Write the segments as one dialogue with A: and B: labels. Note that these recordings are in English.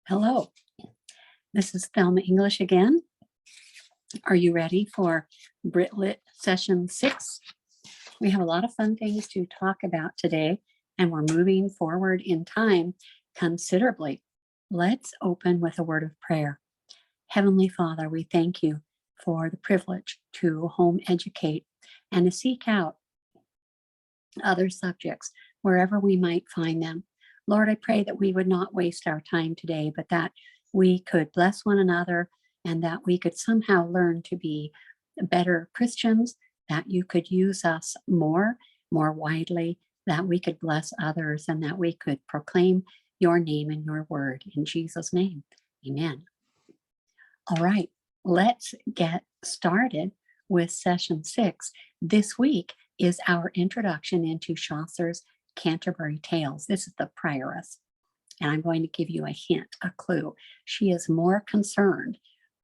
A: Hello, this is Thelma English again. Are you ready for BritLit session 6? We have a lot of fun things to talk about today, and we're moving forward in time considerably. Let's open with a word of prayer. Heavenly Father, we thank you for the privilege to home educate and to seek out other subjects wherever we might find them. Lord, I pray that we would not waste our time today, but that we could bless one another and that we could somehow learn to be better Christians, that you could use us more widely, that we could bless others, and that we could proclaim your name and your word. In Jesus' name, amen. All right, let's get started with session 6. This week is our introduction into Chaucer's Canterbury Tales. This is the prioress, and I'm going to give you a hint, a clue. She is more concerned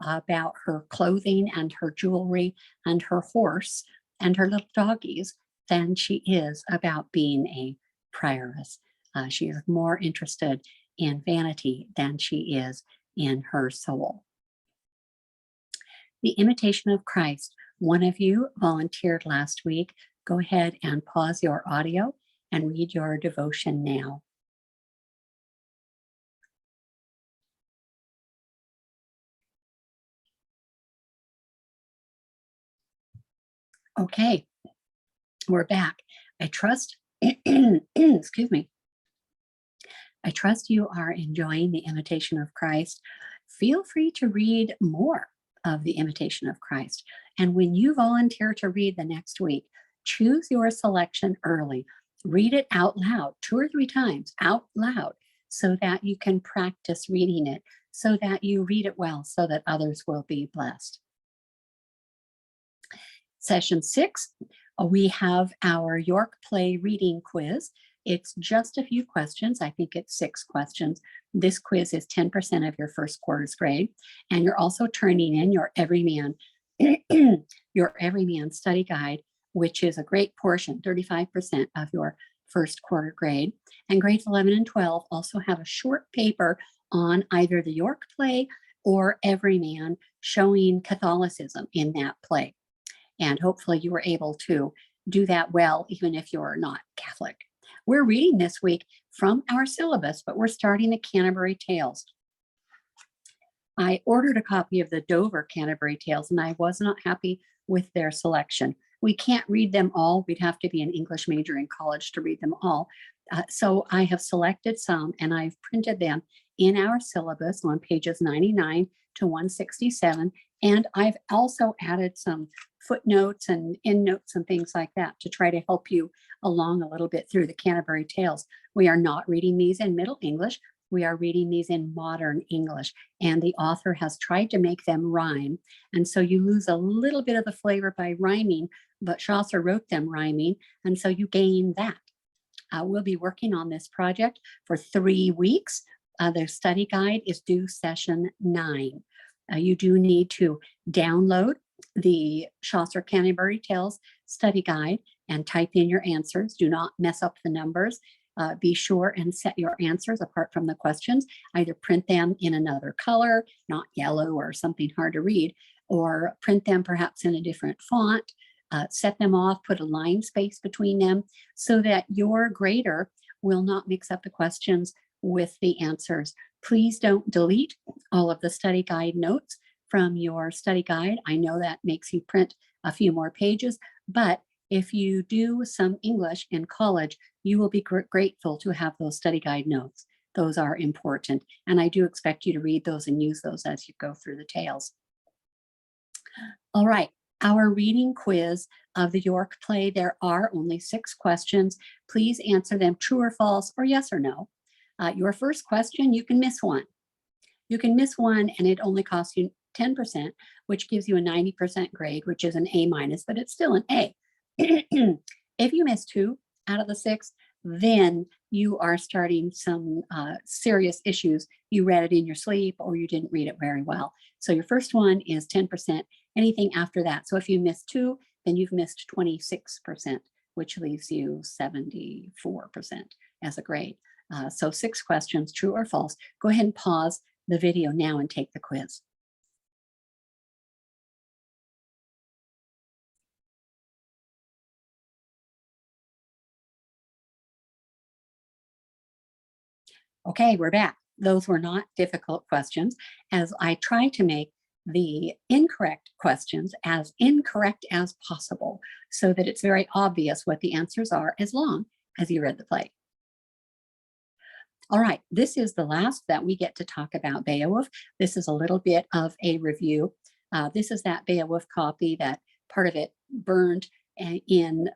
A: about her clothing and her jewelry and her horse and her little doggies than she is about being a prioress. She is more interested in vanity than she is in her soul. The Imitation of Christ. One of you volunteered last week. Go ahead and pause your audio and read your devotion now. Okay, we're back. I trust, excuse me. I trust you are enjoying The Imitation of Christ. Feel free to read more of The Imitation of Christ. And when you volunteer to read the next week, choose your selection early. Read it out loud 2 or 3 times out loud so that you can practice reading it, so that you read it well, so that others will be blessed. Session 6, we have our York Play reading quiz. It's just a few questions. I think it's 6 questions. This quiz is 10% of your first quarter's grade. And you're also turning in your Everyman, your Everyman study guide, which is a great portion, 35% of your first quarter grade. And grades 11 and 12 also have a short paper on either the York play or Everyman, showing Catholicism in that play. And hopefully you were able to do that well, even if you're not Catholic. We're reading this week from our syllabus, but we're starting the Canterbury Tales. I ordered a copy of the Dover Canterbury Tales, and I was not happy with their selection. We can't read them all. We'd have to be an English major in college to read them all. So I have selected some, and I've printed them in our syllabus on pages 99 to 167. And I've also added some footnotes and endnotes and things like that to try to help you along a little bit through the Canterbury Tales. We are not reading these in Middle English. We are reading these in modern English, and the author has tried to make them rhyme. And so you lose a little bit of the flavor by rhyming, but Chaucer wrote them rhyming, and so you gain that. We'll be working on this project for 3 weeks. The study guide is due session 9. You do need to download the Chaucer Canterbury Tales study guide and type in your answers. Do not mess up the numbers. Be sure and set your answers apart from the questions. Either print them in another color, not yellow or something hard to read, or print them perhaps in a different font. Set them off, put a line space between them so that your grader will not mix up the questions with the answers. Please don't delete all of the study guide notes from your study guide. I know that makes you print a few more pages, but if you do some English in college, you will be grateful to have those study guide notes. Those are important, and I do expect you to read those and use those as you go through the tales. All right, our reading quiz of the York play. There are only 6 questions. Please answer them true or false, or yes or no. Your first question, you can miss one. You can miss one, and it only costs you 10%, which gives you a 90% grade, which is an A-, but it's still an A. If you miss 2 out of the 6, then you are starting some serious issues. You read it in your sleep, or you didn't read it very well. So your first one is 10%. Anything after that. So if you miss 2, then you've missed 26%, which leaves you 74% as a grade. So 6 questions, true or false. Go ahead and pause the video now and take the quiz. Okay, we're back. Those were not difficult questions, as I try to make the incorrect questions as incorrect as possible so that it's very obvious what the answers are as long as you read the play. All right, this is the last that we get to talk about Beowulf. This is a little bit of a review. This is that Beowulf copy that part of it burned in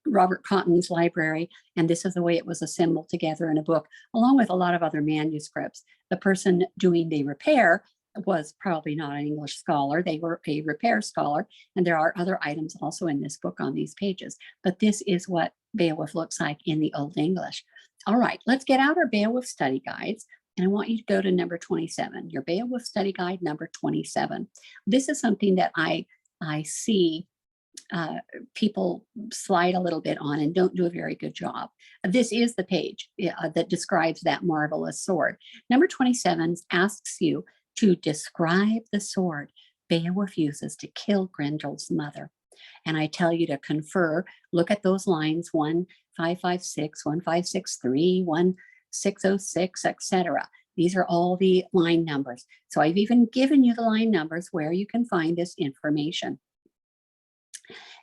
A: Robert Cotton's library, and this is the way it was assembled together in a book, along with a lot of other manuscripts. The person doing the repair was probably not an English scholar. They were a repair scholar, and there are other items also in this book on these pages. But this is what Beowulf looks like in the Old English. All right, let's get out our Beowulf study guides, and I want you to go to number 27, your Beowulf study guide number 27. This is something that I see people slide a little bit on and don't do a very good job. This is the page that describes that marvelous sword. Number 27 asks you to describe the sword Beowulf uses to kill Grendel's mother. And I tell you to confer, look at those lines 1556, 1563, 1606, etc. These are all the line numbers. So I've even given you the line numbers where you can find this information.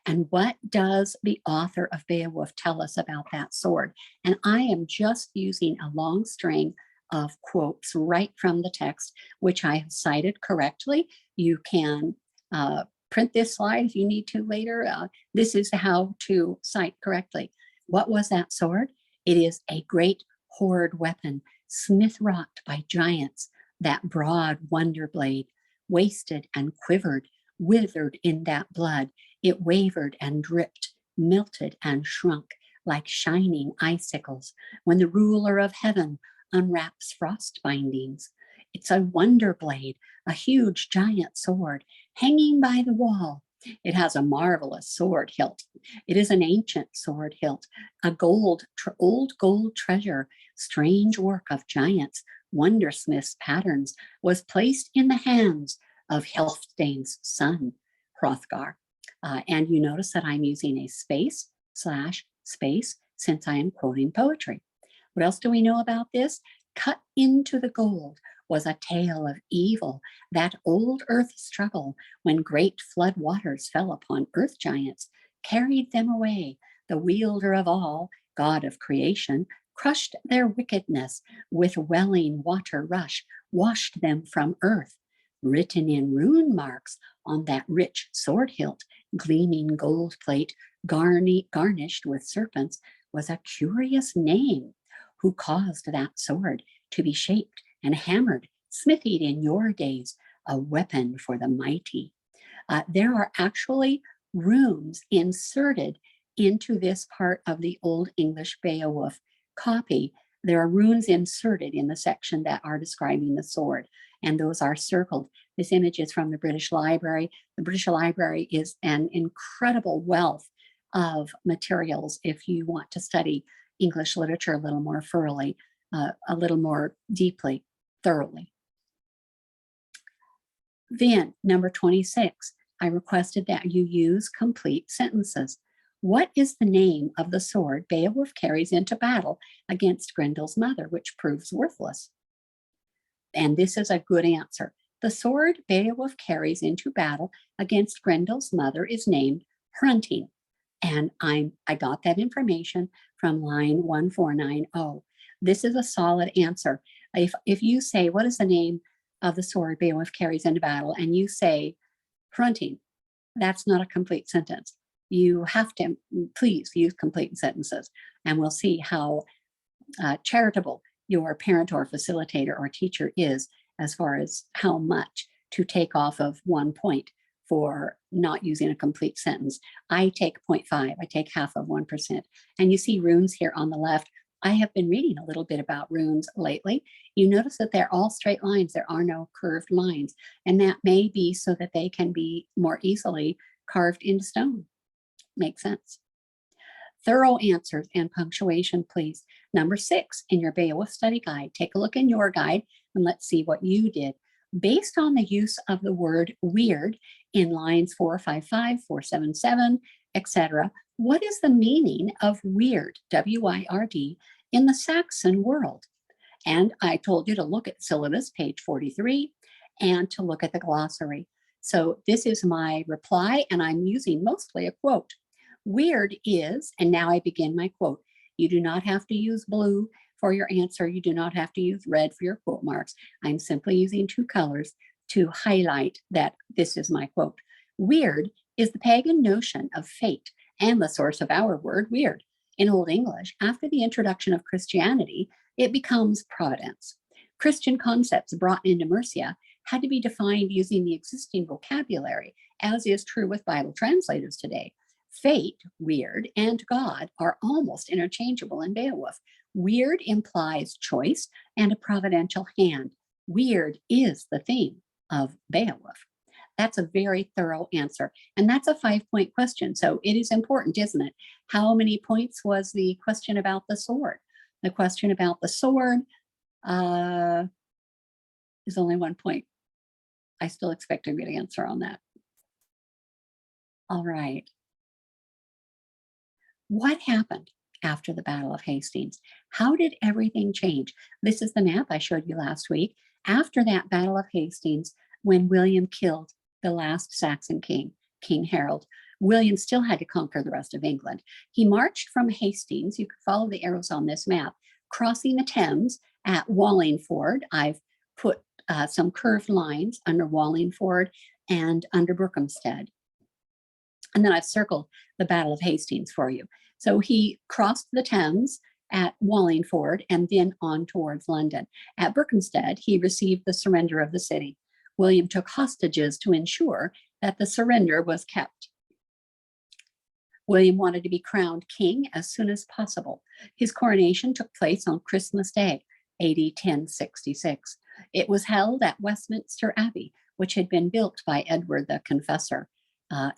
A: And what does the author of Beowulf tell us about that sword? And I am just using a long string of quotes right from the text, which I have cited correctly. You can print this slide if you need to later. This is how to cite correctly. What was that sword? It is a great hoard weapon, smith-wrought by giants, that broad wonder blade, wasted and quivered, withered in that blood. It wavered and dripped, melted and shrunk like shining icicles when the ruler of heaven unwraps frost bindings. It's a wonder blade, a huge giant sword hanging by the wall. It has a marvelous sword hilt. It is an ancient sword hilt, a old gold treasure, strange work of giants, wondersmiths' patterns, was placed in the hands of Healfdene's son, Hrothgar. And you notice that I'm using a space / since I am quoting poetry. What else do we know about this? Cut into the gold was a tale of evil, that old earth struggle when great flood waters fell upon earth giants, carried them away. The wielder of all, God of creation, crushed their wickedness with welling water rush, washed them from earth. Written in rune marks on that rich sword hilt, gleaming gold plate, garnished with serpents, was a curious name. Who caused that sword to be shaped and hammered, smithied in your days, a weapon for the mighty? There are actually runes inserted into this part of the Old English Beowulf copy. There are runes inserted in the section that are describing the sword, and those are circled. This image is from the British Library. The British Library is an incredible wealth of materials if you want to study English literature a little more thoroughly, a little more deeply, thoroughly. Then, number 26, I requested that you use complete sentences. What is the name of the sword Beowulf carries into battle against Grendel's mother, which proves worthless? And this is a good answer. The sword Beowulf carries into battle against Grendel's mother is named Hrunting. And I got that information from line 1490. This is a solid answer. If you say, what is the name of the sword Beowulf carries into battle, and you say Hrunting, that's not a complete sentence. You have to please use complete sentences, and we'll see how charitable your parent or facilitator or teacher is as far as how much to take off of 1 point for not using a complete sentence. I take 0.5, I take half of 1%. And you see runes here on the left. I have been reading a little bit about runes lately. You notice that they're all straight lines. There are no curved lines. And that may be so that they can be more easily carved into stone. Makes sense. Thorough answers and punctuation, please. Number 6 in your Beowulf study guide. Take a look in your guide and let's see what you did. Based on the use of the word weird in lines 455, 477, etc., what is the meaning of weird, W-I-R-D, in the Saxon world? And I told you to look at syllabus, page 43, and to look at the glossary. So this is my reply, and I'm using mostly a quote. Weird is, and now I begin my quote. You do not have to use blue for your answer. You do not have to use red for your quote marks. I'm simply using 2 colors to highlight that this is my quote. Weird is the pagan notion of fate and the source of our word weird. In Old English, after the introduction of Christianity, it becomes providence. Christian concepts brought into Mercia had to be defined using the existing vocabulary, as is true with Bible translators today. Fate, weird, and God are almost interchangeable in Beowulf. Weird implies choice and a providential hand. Weird is the theme of Beowulf. That's a very thorough answer. And that's a 5-point question. So it is important, isn't it? How many points was the question about the sword? The question about the sword is only 1 point. I still expect a good answer on that. All right. What happened after the Battle of Hastings? How did everything change? This is the map I showed you last week. After that Battle of Hastings, when William killed the last Saxon king, King Harold, William still had to conquer the rest of England. He marched from Hastings, you can follow the arrows on this map, crossing the Thames at Wallingford. I've put some curved lines under Wallingford and under Berkhamsted. And then I've circled the Battle of Hastings for you. So he crossed the Thames at Wallingford and then on towards London. At Berkhamsted, he received the surrender of the city. William took hostages to ensure that the surrender was kept. William wanted to be crowned king as soon as possible. His coronation took place on Christmas Day, AD 1066. It was held at Westminster Abbey, which had been built by Edward the Confessor,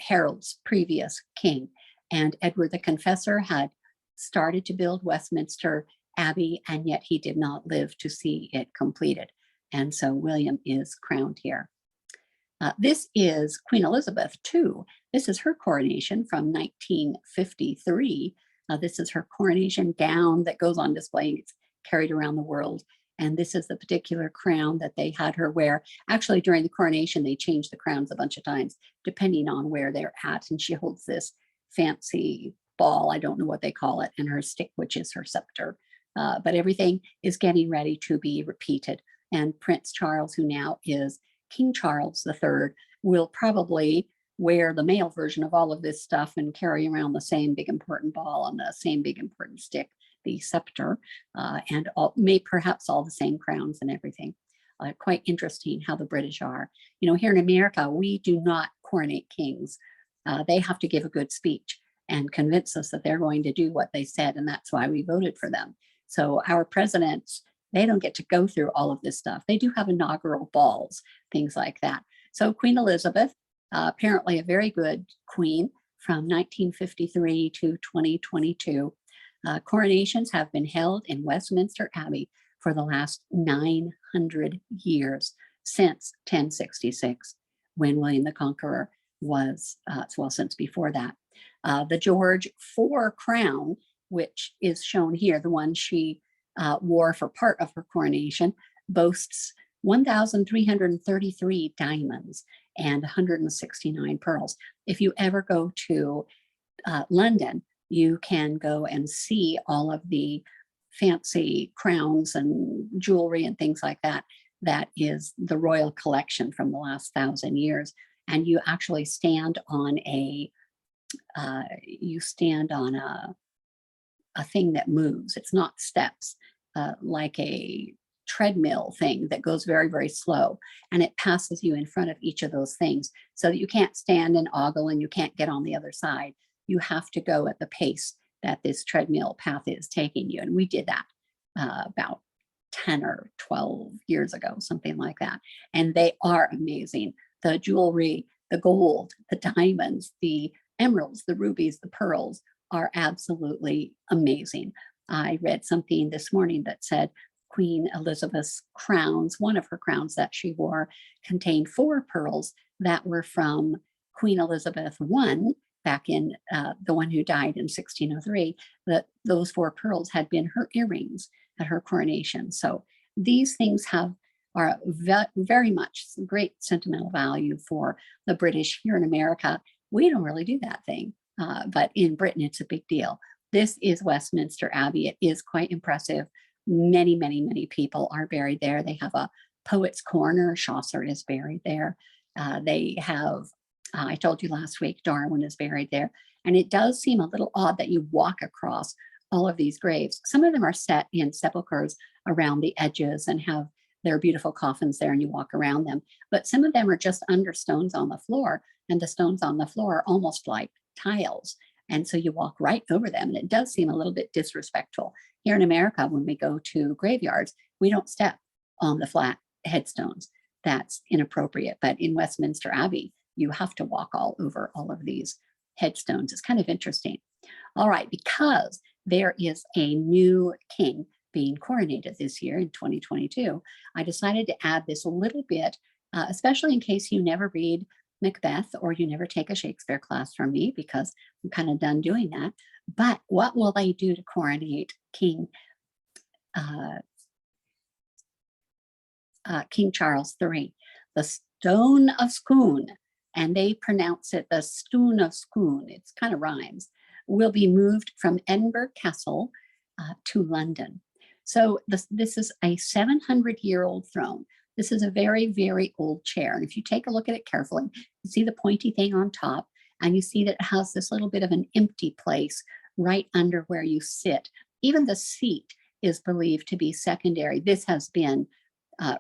A: Harold's previous king. And Edward the Confessor had started to build Westminster Abbey, and yet he did not live to see it completed. And so William is crowned here. This is Queen Elizabeth II. This is her coronation from 1953. This is her coronation gown that goes on display. It's carried around the world. And this is the particular crown that they had her wear. Actually, during the coronation, they changed the crowns a bunch of times, depending on where they're at. And she holds this fancy ball, I don't know what they call it, and her stick, which is her scepter. But everything is getting ready to be repeated. And Prince Charles, who now is King Charles III, will probably wear the male version of all of this stuff and carry around the same big important ball on the same big important stick, the scepter, and perhaps all the same crowns and everything. Quite interesting how the British are. You know, here in America, we do not coronate kings. They have to give a good speech and convince us that they're going to do what they said, and that's why we voted for them. So our presidents, they don't get to go through all of this stuff. They do have inaugural balls, things like that. So Queen Elizabeth, apparently a very good queen from 1953 to 2022. Coronations have been held in Westminster Abbey for the last 900 years, since 1066, when William the Conqueror was, well, since before that. The George IV crown, which is shown here, the one she wore for part of her coronation, boasts 1,333 diamonds and 169 pearls. If you ever go to London, you can go and see all of the fancy crowns and jewelry and things like that. That is the royal collection from the last 1,000 years. And you actually stand on a thing that moves. It's not steps, like a treadmill thing that goes very, very slow. And it passes you in front of each of those things so that you can't stand and ogle and you can't get on the other side. You have to go at the pace that this treadmill path is taking you. And we did that about 10 or 12 years ago, something like that. And they are amazing. The jewelry, the gold, the diamonds, the emeralds, the rubies, the pearls, are absolutely amazing. I read something this morning that said Queen Elizabeth's crowns, one of her crowns that she wore, contained 4 pearls that were from Queen Elizabeth I, back in the one who died in 1603, that those 4 pearls had been her earrings at her coronation. So these things are very much great sentimental value for the British. Here in America, we don't really do that thing, but in Britain, it's a big deal. This is Westminster Abbey. It is quite impressive. Many, many, many people are buried there. They have a poet's corner. Chaucer is buried there. They have, I told you last week, Darwin is buried there. And it does seem a little odd that you walk across all of these graves. Some of them are set in sepulchres around the edges and have their beautiful coffins there, and you walk around them. But some of them are just under stones on the floor, and the stones on the floor are almost like tiles. And so you walk right over them, and it does seem a little bit disrespectful. Here in America, when we go to graveyards, we don't step on the flat headstones. That's inappropriate. But in Westminster Abbey, you have to walk all over all of these headstones. It's kind of interesting. All right, because there is a new king being coronated this year in 2022, I decided to add this a little bit, especially in case you never read Macbeth or you never take a Shakespeare class from me, because I'm kind of done doing that. But what will they do to coronate King Charles III? The Stone of Scone, and they pronounce it the Stone of Scone, it's kind of rhymes, will be moved from Edinburgh Castle to London. So this is a 700-year-old throne. This is a very, very old chair. And if you take a look at it carefully, you see the pointy thing on top, and you see that it has this little bit of an empty place right under where you sit. Even the seat is believed to be secondary. This has been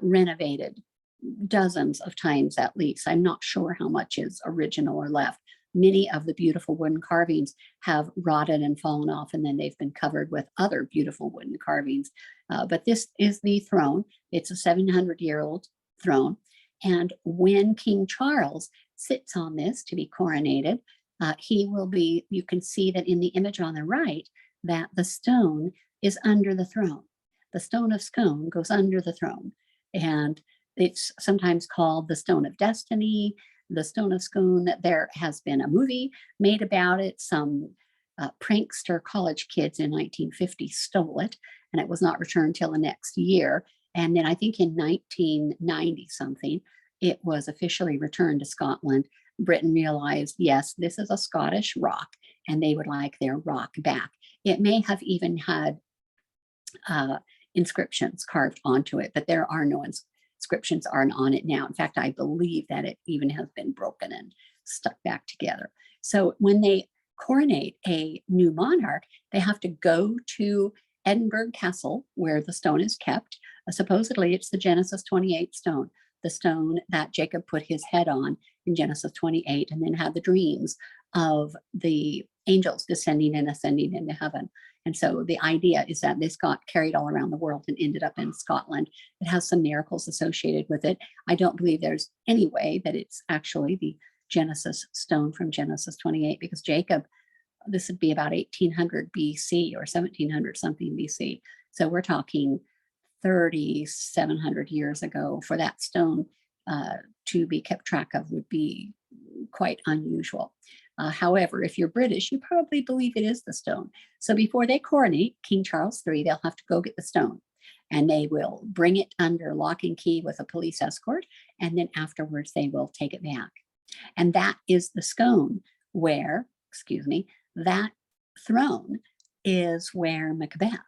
A: renovated dozens of times at least. I'm not sure how much is original or left. Many of the beautiful wooden carvings have rotted and fallen off, and then they've been covered with other beautiful wooden carvings. But this is the throne. It's a 700-year-old throne. And when King Charles sits on this to be coronated, he will be, you can see that in the image on the right, that the stone is under the throne. The Stone of Scone goes under the throne. And it's sometimes called the Stone of Destiny, the Stone of Scone. There has been a movie made about it. Some prankster college kids in 1950 stole it, and it was not returned till the next year. And then I think in 1990 something, it was officially returned to Scotland. Britain realized, yes, this is a Scottish rock, and they would like their rock back. It may have even had inscriptions carved onto it, but there are no inscriptions on it now. In fact, I believe that it even has been broken and stuck back together. So when they coronate a new monarch, they have to go to Edinburgh Castle, where the stone is kept. Supposedly, it's the Genesis 28 stone, the stone that Jacob put his head on in Genesis 28, and then had the dreams of the angels descending and ascending into heaven. And so the idea is that this got carried all around the world and ended up in Scotland. It has some miracles associated with it. I don't believe there's any way that it's actually the Genesis stone from Genesis 28, because Jacob, this would be about 1800 BC or 1700 something BC. So we're talking 3,700 years ago. For that stone to be kept track of would be quite unusual. However, if you're British, you probably believe it is the stone. So before they coronate King Charles III, they'll have to go get the stone, and they will bring it under lock and key with a police escort. And then afterwards, they will take it back. And that is the scone where, that throne is where Macbeth,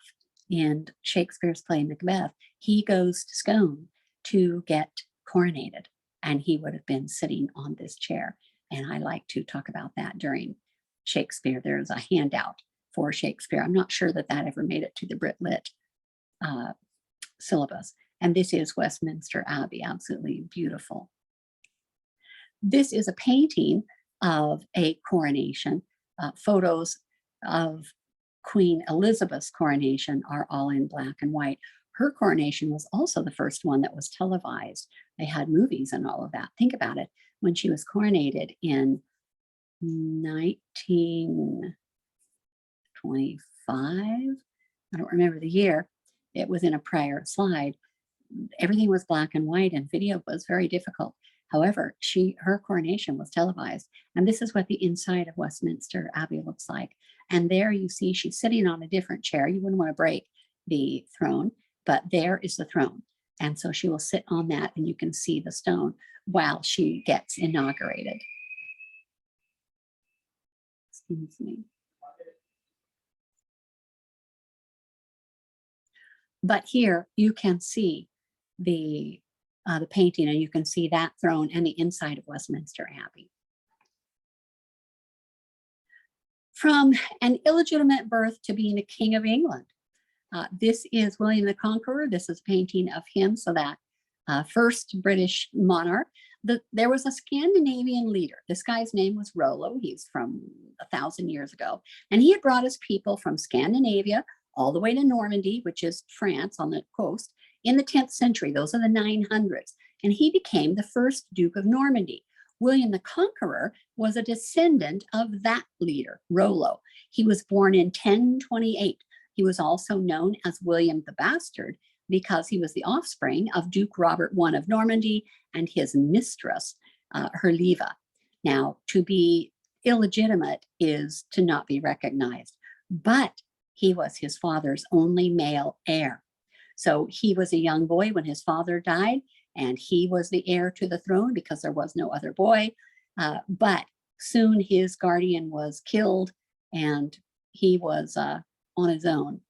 A: in Shakespeare's play Macbeth, he goes to Scone to get coronated, and he would have been sitting on this chair. And I like to talk about that during Shakespeare. There's a handout for Shakespeare. I'm not sure that ever made it to the Brit Lit syllabus. And this is Westminster Abbey, absolutely beautiful. This is a painting of a coronation. Photos of Queen Elizabeth's coronation are all in black and white. Her coronation was also the first one that was televised. They had movies and all of that. Think about it. When she was coronated in 25. I don't remember the year. It was in a prior slide. Everything was black and white and video was very difficult. However, her coronation was televised. And this is what the inside of Westminster Abbey looks like. And there you see she's sitting on a different chair. You wouldn't want to break the throne, but there is the throne. And so she will sit on that and you can see the stone while she gets inaugurated. Excuse me. But here you can see the painting, and you can see that throne and the inside of Westminster Abbey. From an illegitimate birth to being a king of England. This is William the Conqueror. This is a painting of him, so that first British monarch. There was a Scandinavian leader. This guy's name was Rollo. He's from 1,000 years ago. And he had brought his people from Scandinavia all the way to Normandy, which is France on the coast, in the 10th century. Those are the 900s. And he became the first Duke of Normandy. William the Conqueror was a descendant of that leader, Rollo. He was born in 1028. He was also known as William the Bastard because he was the offspring of Duke Robert I of Normandy and his mistress, Herleva. Now, to be illegitimate is to not be recognized, but he was his father's only male heir. So he was a young boy when his father died, and he was the heir to the throne because there was no other boy. But soon his guardian was killed and he was on his own.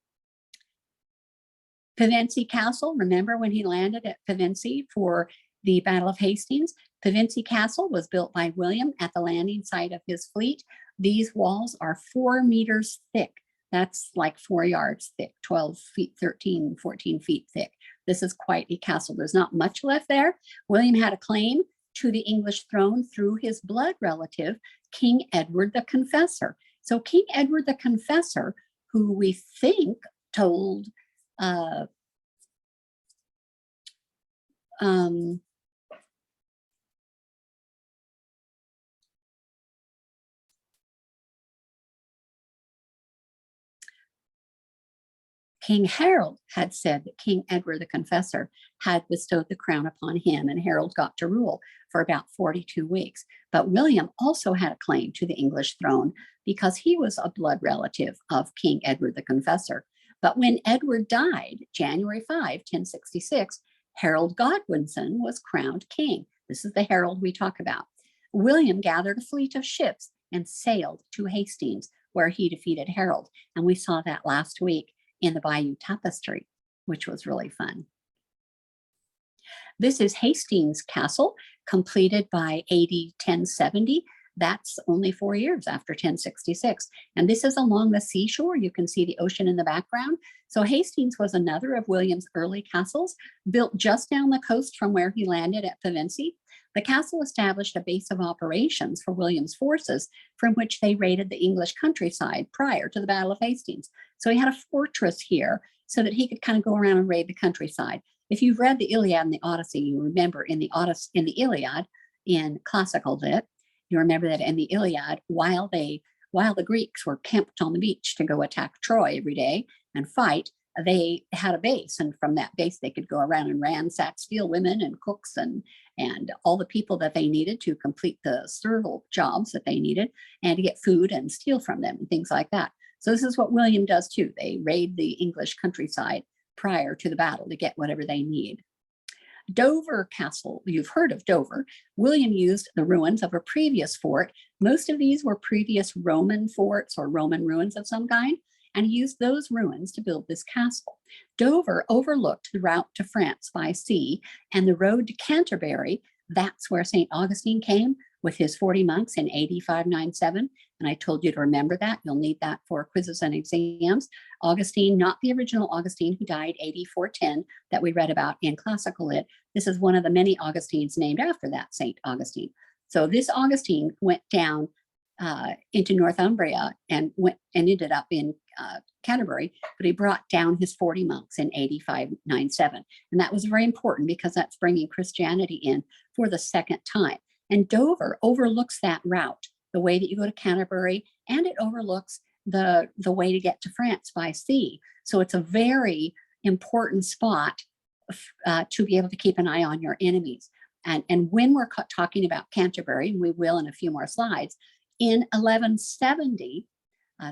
A: Pevensy Castle, remember when he landed at Pevensy for the Battle of Hastings? Pevensy Castle was built by William at the landing site of his fleet. These walls are 4 meters thick. That's like 4 yards thick, 12 feet, 13, 14 feet thick. This is quite a castle. There's not much left there. William had a claim to the English throne through his blood relative, King Edward the Confessor. So King Edward the Confessor, who we think told King Harold had said that King Edward the Confessor had bestowed the crown upon him, and Harold got to rule for about 42 weeks. But William also had a claim to the English throne because he was a blood relative of King Edward the Confessor. But when Edward died, January 5, 1066, Harold Godwinson was crowned king. This is the Harold we talk about. William gathered a fleet of ships and sailed to Hastings, where he defeated Harold. And we saw that last week in the Bayeux Tapestry, which was really fun. This is Hastings Castle, completed by AD 1070. That's only 4 years after 1066. And this is along the seashore. You can see the ocean in the background. So Hastings was another of William's early castles, built just down the coast from where he landed at Pevensy. The castle established a base of operations for William's forces from which they raided the English countryside prior to the Battle of Hastings. So he had a fortress here so that he could kind of go around and raid the countryside. If you've read the Iliad and the Odyssey, you remember in the Iliad, in classical lit, you remember that in the Iliad, while the Greeks were camped on the beach to go attack Troy every day and fight, they had a base, and from that base they could go around and ransack, steal women and cooks and all the people that they needed to complete the servile jobs that they needed, and to get food and steal from them and things like that. So this is what William does too. They raid the English countryside prior to the battle to get whatever they need. Dover Castle, you've heard of Dover. William used the ruins of a previous fort. Most of these were previous Roman forts or Roman ruins of some kind, and he used those ruins to build this castle. Dover overlooked the route to France by sea and the road to Canterbury. That's where St. Augustine came with his 40 monks in AD 597. And I told you to remember that. You'll need that for quizzes and exams. Augustine, not the original Augustine who died AD 410 that we read about in classical lit. This is one of the many Augustines named after that St. Augustine. So this Augustine went down into Northumbria and ended up in Canterbury, but he brought down his 40 monks in AD 597. And that was very important because that's bringing Christianity in for the second time. And Dover overlooks that route, the way that you go to Canterbury, and it overlooks the way to get to France by sea. So it's a very important spot to be able to keep an eye on your enemies. And when we're talking about Canterbury, and we will in a few more slides, in 1170,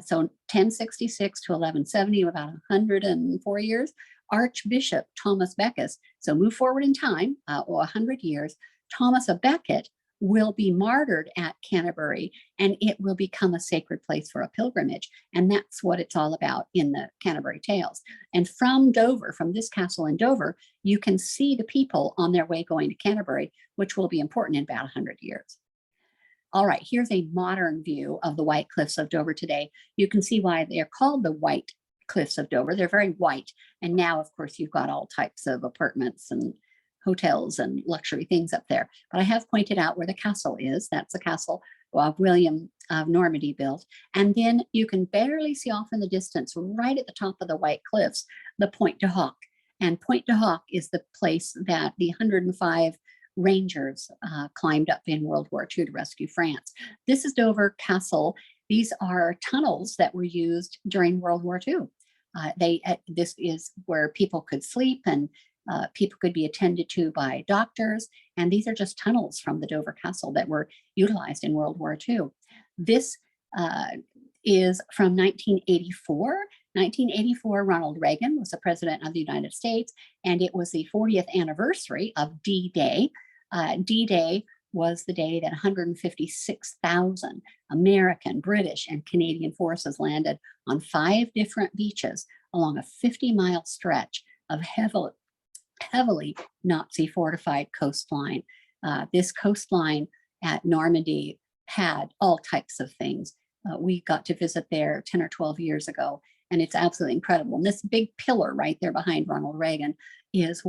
A: so 1066 to 1170, about 104 years, Archbishop Thomas Becket, so move forward in time, or 100 years, Thomas of Becket will be martyred at Canterbury, and it will become a sacred place for a pilgrimage. And that's what it's all about in the Canterbury Tales. And from Dover, from this castle in Dover, you can see the people on their way going to Canterbury, which will be important in about 100 years. All right, here's a modern view of the White Cliffs of Dover today. You can see why they're called the White Cliffs of Dover. They're very white. And now, of course, you've got all types of apartments and hotels and luxury things up there. But I have pointed out where the castle is. That's the castle William of Normandy built. And then you can barely see off in the distance, right at the top of the White Cliffs, the Pointe du Hoc. And Pointe du Hoc is the place that the 105 Rangers climbed up in World War II to rescue France. This is Dover Castle. These are tunnels that were used during World War II. This is where people could sleep and people could be attended to by doctors. And these are just tunnels from the Dover Castle that were utilized in World War II. This is from 1984. 1984, Ronald Reagan was the president of the United States, and it was the 40th anniversary of D-Day. D-Day was the day that 156,000 American, British, and Canadian forces landed on 5 different beaches along a 50-mile stretch of heavily Nazi fortified coastline. This coastline at Normandy had all types of things. We got to visit there 10 or 12 years ago, and it's absolutely incredible. And this big pillar right there behind Ronald Reagan is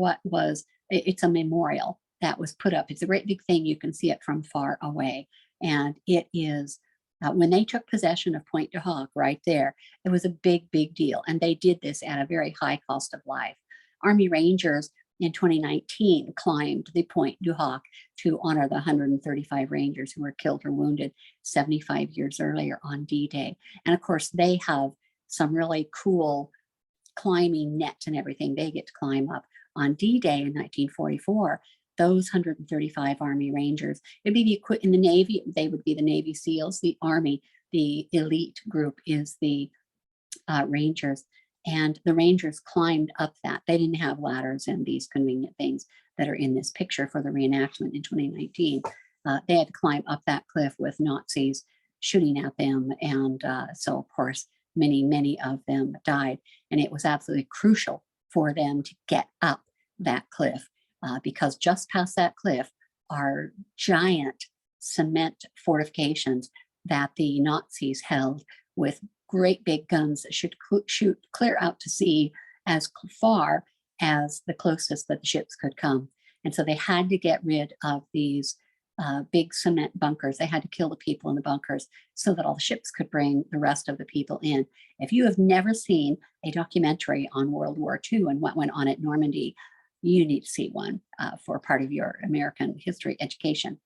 A: it's a memorial that was put up. It's a great big thing. You can see it from far away. And it is, when they took possession of Pointe du Hoc right there, it was a big, big deal. And they did this at a very high cost of life. Army Rangers in 2019 climbed the Pointe du Hoc to honor the 135 Rangers who were killed or wounded 75 years earlier on D-Day. And of course, they have some really cool climbing nets and everything they get to climb up. On D-Day in 1944, those 135 Army Rangers, it'd be in the Navy, they would be the Navy SEALs. The Army, the elite group, is the Rangers. And the Rangers climbed up that. They didn't have ladders and these convenient things that are in this picture for the reenactment in 2019. They had to climb up that cliff with Nazis shooting at them. And so, of course, many of them died. And it was absolutely crucial for them to get up that cliff because just past that cliff are giant cement fortifications that the Nazis held with great big guns that should shoot clear out to sea as far as the closest that the ships could come. And so they had to get rid of these big cement bunkers. They had to kill the people in the bunkers so that all the ships could bring the rest of the people in. If you have never seen a documentary on World War II and what went on at Normandy, you need to see one for part of your American history education.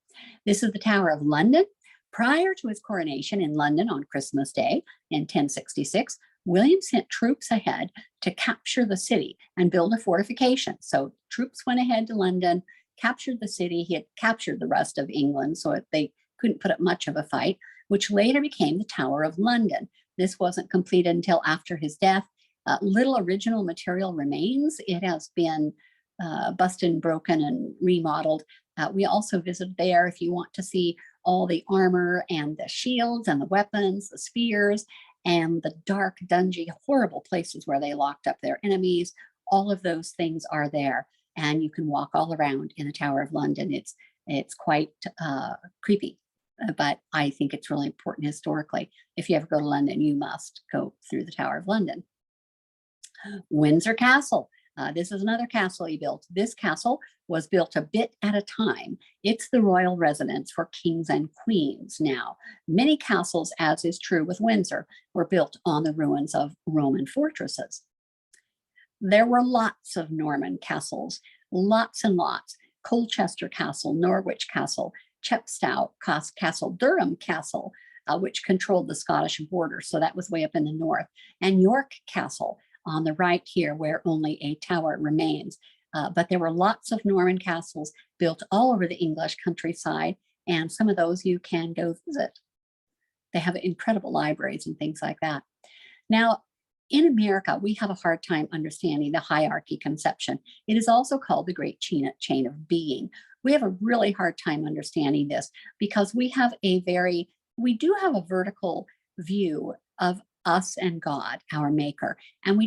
A: This is the Tower of London. Prior to his coronation in London on Christmas Day in 1066, William sent troops ahead to capture the city and build a fortification. So troops went ahead to London, captured the city. He had captured the rest of England, so they couldn't put up much of a fight, which later became the Tower of London. This wasn't completed until after his death. Little original material remains. It has been busted and broken and remodeled. We also visit there if you want to see all the armor and the shields and the weapons, the spears, and the dark, dungy, horrible places where they locked up their enemies. All of those things are there, and you can walk all around in the Tower of London. It's quite creepy, but I think it's really important historically. If you ever go to London, you must go through the Tower of London. Windsor Castle. This is another castle he built. This castle was built a bit at a time. It's the royal residence for kings and queens now. Many castles, as is true with Windsor, were built on the ruins of Roman fortresses. There were lots of Norman castles, lots and lots. Colchester Castle, Norwich Castle, Chepstow Castle, Durham Castle, which controlled the Scottish border. So that was way up in the north. And York Castle on the right here, where only a tower remains. But there were lots of Norman castles built all over the English countryside, and some of those you can go visit. They have incredible libraries and things like that. Now, in America, we have a hard time understanding the hierarchy conception. It is also called the Great Chain of Being. We have a really hard time understanding this because we do have a vertical view of us and God, our maker. And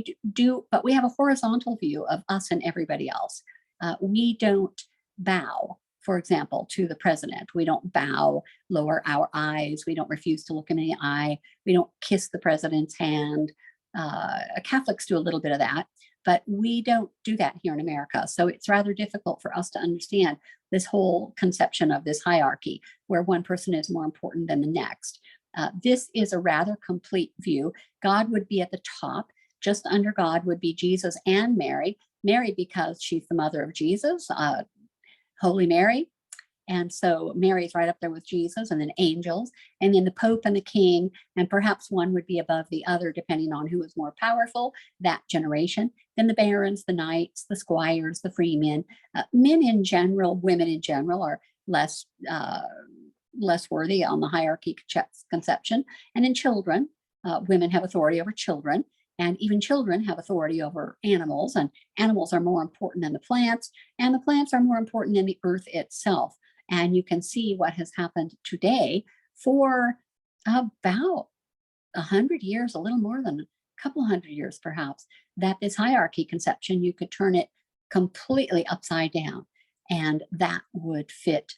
A: but we have a horizontal view of us and everybody else. We don't bow, for example, to the president. We don't bow, lower our eyes. We don't refuse to look him in the eye. We don't kiss the president's hand. Catholics do a little bit of that, but we don't do that here in America. So it's rather difficult for us to understand this whole conception of this hierarchy where one person is more important than the next. This is a rather complete view. God would be at the top. Just under God would be Jesus and Mary. Mary because she's the mother of Jesus, Holy Mary. And so Mary's right up there with Jesus, and then angels, and then the Pope and the King, and perhaps one would be above the other depending on who is more powerful that generation. Then the barons, the knights, the squires, the freemen. Men in general, women in general are less worthy on the hierarchy conception. And in children, women have authority over children, and even children have authority over animals, and animals are more important than the plants, and the plants are more important than the earth itself. And you can see what has happened today for about 100 years, a little more than a couple hundred years perhaps, that this hierarchy conception, you could turn it completely upside down, and that would fit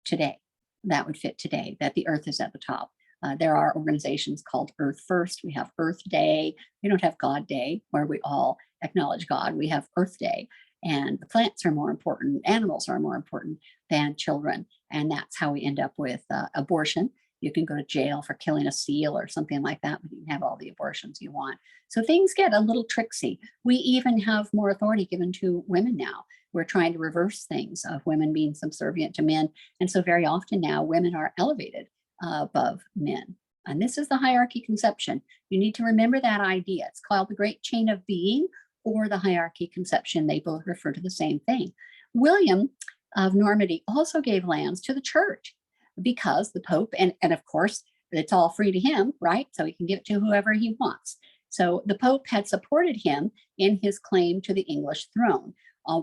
A: today. That would fit today, that the earth is at the top. There are organizations called Earth First. We have Earth Day. We don't have God Day, where we all acknowledge God. We have Earth Day. And the plants are more important, animals are more important than children. And that's how we end up with abortion. You can go to jail for killing a seal or something like that, but you can have all the abortions you want. So things get a little tricksy. We even have more authority given to women now. We're trying to reverse things of women being subservient to men. And so very often now women are elevated above men. And this is the hierarchy conception. You need to remember that idea. It's called the Great Chain of Being, or the hierarchy conception. They both refer to the same thing. William of Normandy also gave lands to the church because the Pope, and of course, it's all free to him, right? So he can give it to whoever he wants. So the Pope had supported him in his claim to the English throne.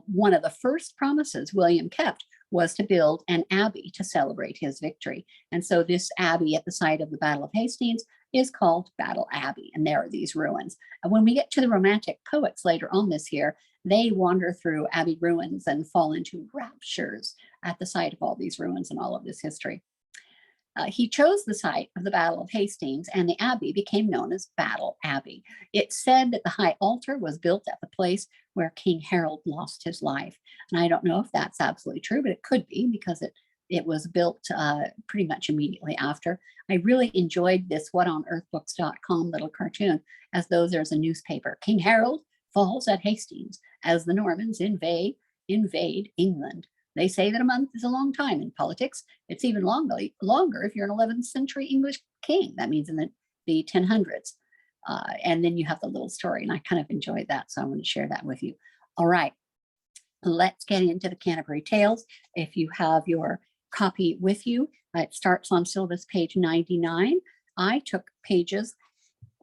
A: One of the first promises William kept was to build an abbey to celebrate his victory. And so this abbey at the site of the Battle of Hastings is called Battle Abbey, and there are these ruins. And when we get to the Romantic poets later on this year, they wander through Abbey ruins and fall into raptures at the sight of all these ruins and all of this history. He chose the site of the Battle of Hastings, and the abbey became known as Battle Abbey. It's said that the high altar was built at the place where King Harold lost his life. And I don't know if that's absolutely true, but it could be because it was built pretty much immediately after. I really enjoyed this whatonearthbooks.com little cartoon, as though there's a newspaper. King Harold falls at Hastings as the Normans invade England. They say that a month is a long time in politics. It's even longer if you're an 11th century English king. That means in the 1000s. And then you have the little story, and I kind of enjoyed that, so I want to share that with you. All right, let's get into the Canterbury Tales. If you have your copy with you, it starts on syllabus page 99. I took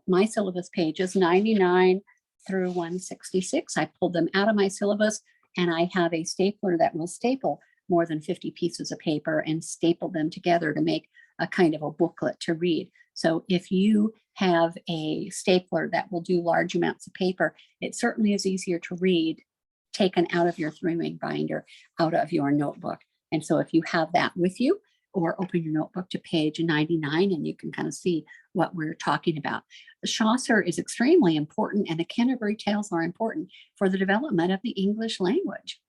A: my syllabus pages 99 through 166. I pulled them out of my syllabus, and I have a stapler that will staple more than 50 pieces of paper and staple them together to make a kind of a booklet to read. So if you have a stapler that will do large amounts of paper, it certainly is easier to read taken out of your 3-ring binder, out of your notebook. And so if you have that with you, or open your notebook to page 99, and you can kind of see what we're talking about. Chaucer is extremely important, and the Canterbury Tales are important for the development of the English language.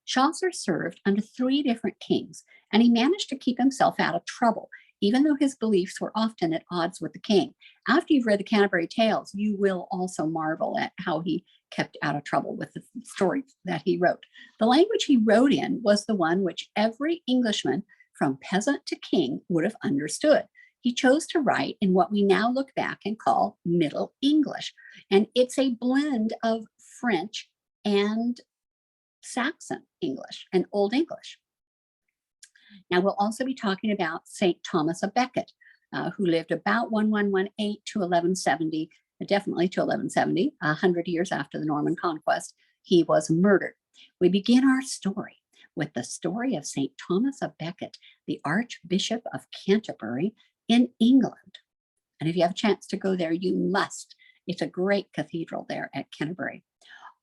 A: Chaucer served under 3 different kings, and he managed to keep himself out of trouble, even though his beliefs were often at odds with the king. After you've read the Canterbury Tales, you will also marvel at how he kept out of trouble with the stories that he wrote. The language he wrote in was the one which every Englishman from peasant to king would have understood. He chose to write in what we now look back and call Middle English. And it's a blend of French and Saxon English and Old English. Now, we'll also be talking about St. Thomas of Becket, who lived about 1118 to 1170, definitely to 1170, 100 years after the Norman conquest. He was murdered. We begin our story with the story of St. Thomas of Becket, the Archbishop of Canterbury in England. And if you have a chance to go there, you must. It's a great cathedral there at Canterbury.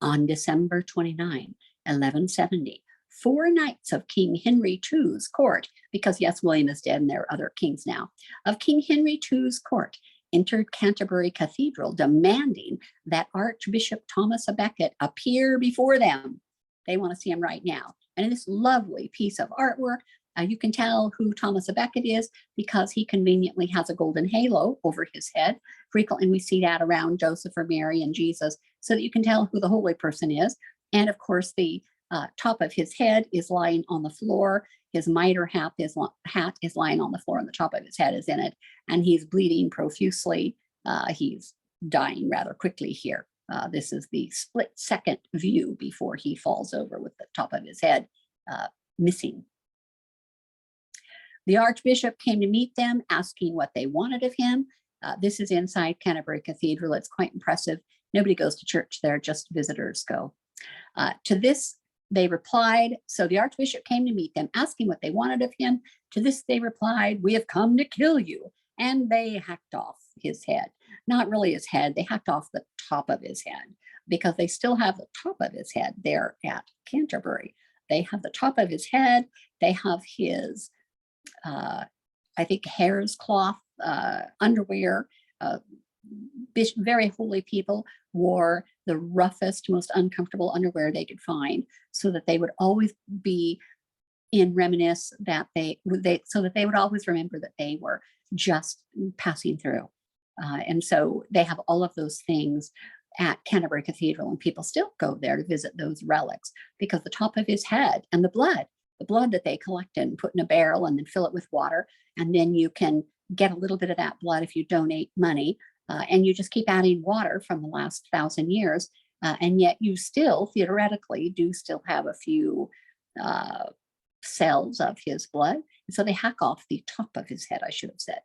A: On December 29, 1170, 4 knights of King Henry II's court, because yes, William is dead and there are other kings now, of King Henry II's court entered Canterbury Cathedral demanding that Archbishop Thomas of Becket appear before them. They want to see him right now. And in this lovely piece of artwork, you can tell who Thomas of Becket is because he conveniently has a golden halo over his head. Frequently we see that around Joseph or Mary and Jesus so that you can tell who the holy person is. And of course, the top of his head is lying on the floor. His mitre hat is lying on the floor and the top of his head is in it. And he's bleeding profusely. He's dying rather quickly here. This is the split second view before he falls over with the top of his head missing. The Archbishop came to meet them, asking what they wanted of him. This is inside Canterbury Cathedral. It's quite impressive. Nobody goes to church there, just visitors go. To this, they replied, so the Archbishop came to meet them, asking what they wanted of him. To this, they replied, we have come to kill you. And they hacked off his head. Not really his head, they hacked off the top of his head because they still have the top of his head there at Canterbury. They have the top of his head, they have his, I think, hare's cloth underwear. Very holy people wore the roughest, most uncomfortable underwear they could find so that they would always be in reminisce that so that they would always remember that they were just passing through. And so they have all of those things at Canterbury Cathedral, and people still go there to visit those relics because the top of his head and the blood that they collect and put in a barrel and then fill it with water. And then you can get a little bit of that blood if you donate money. And you just keep adding water from the last 1,000 years. And yet you still theoretically do still have a few cells of his blood. And so they hack off the top of his head, I should have said.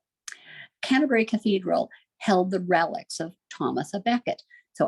A: Canterbury Cathedral held the relics of Thomas of Becket. So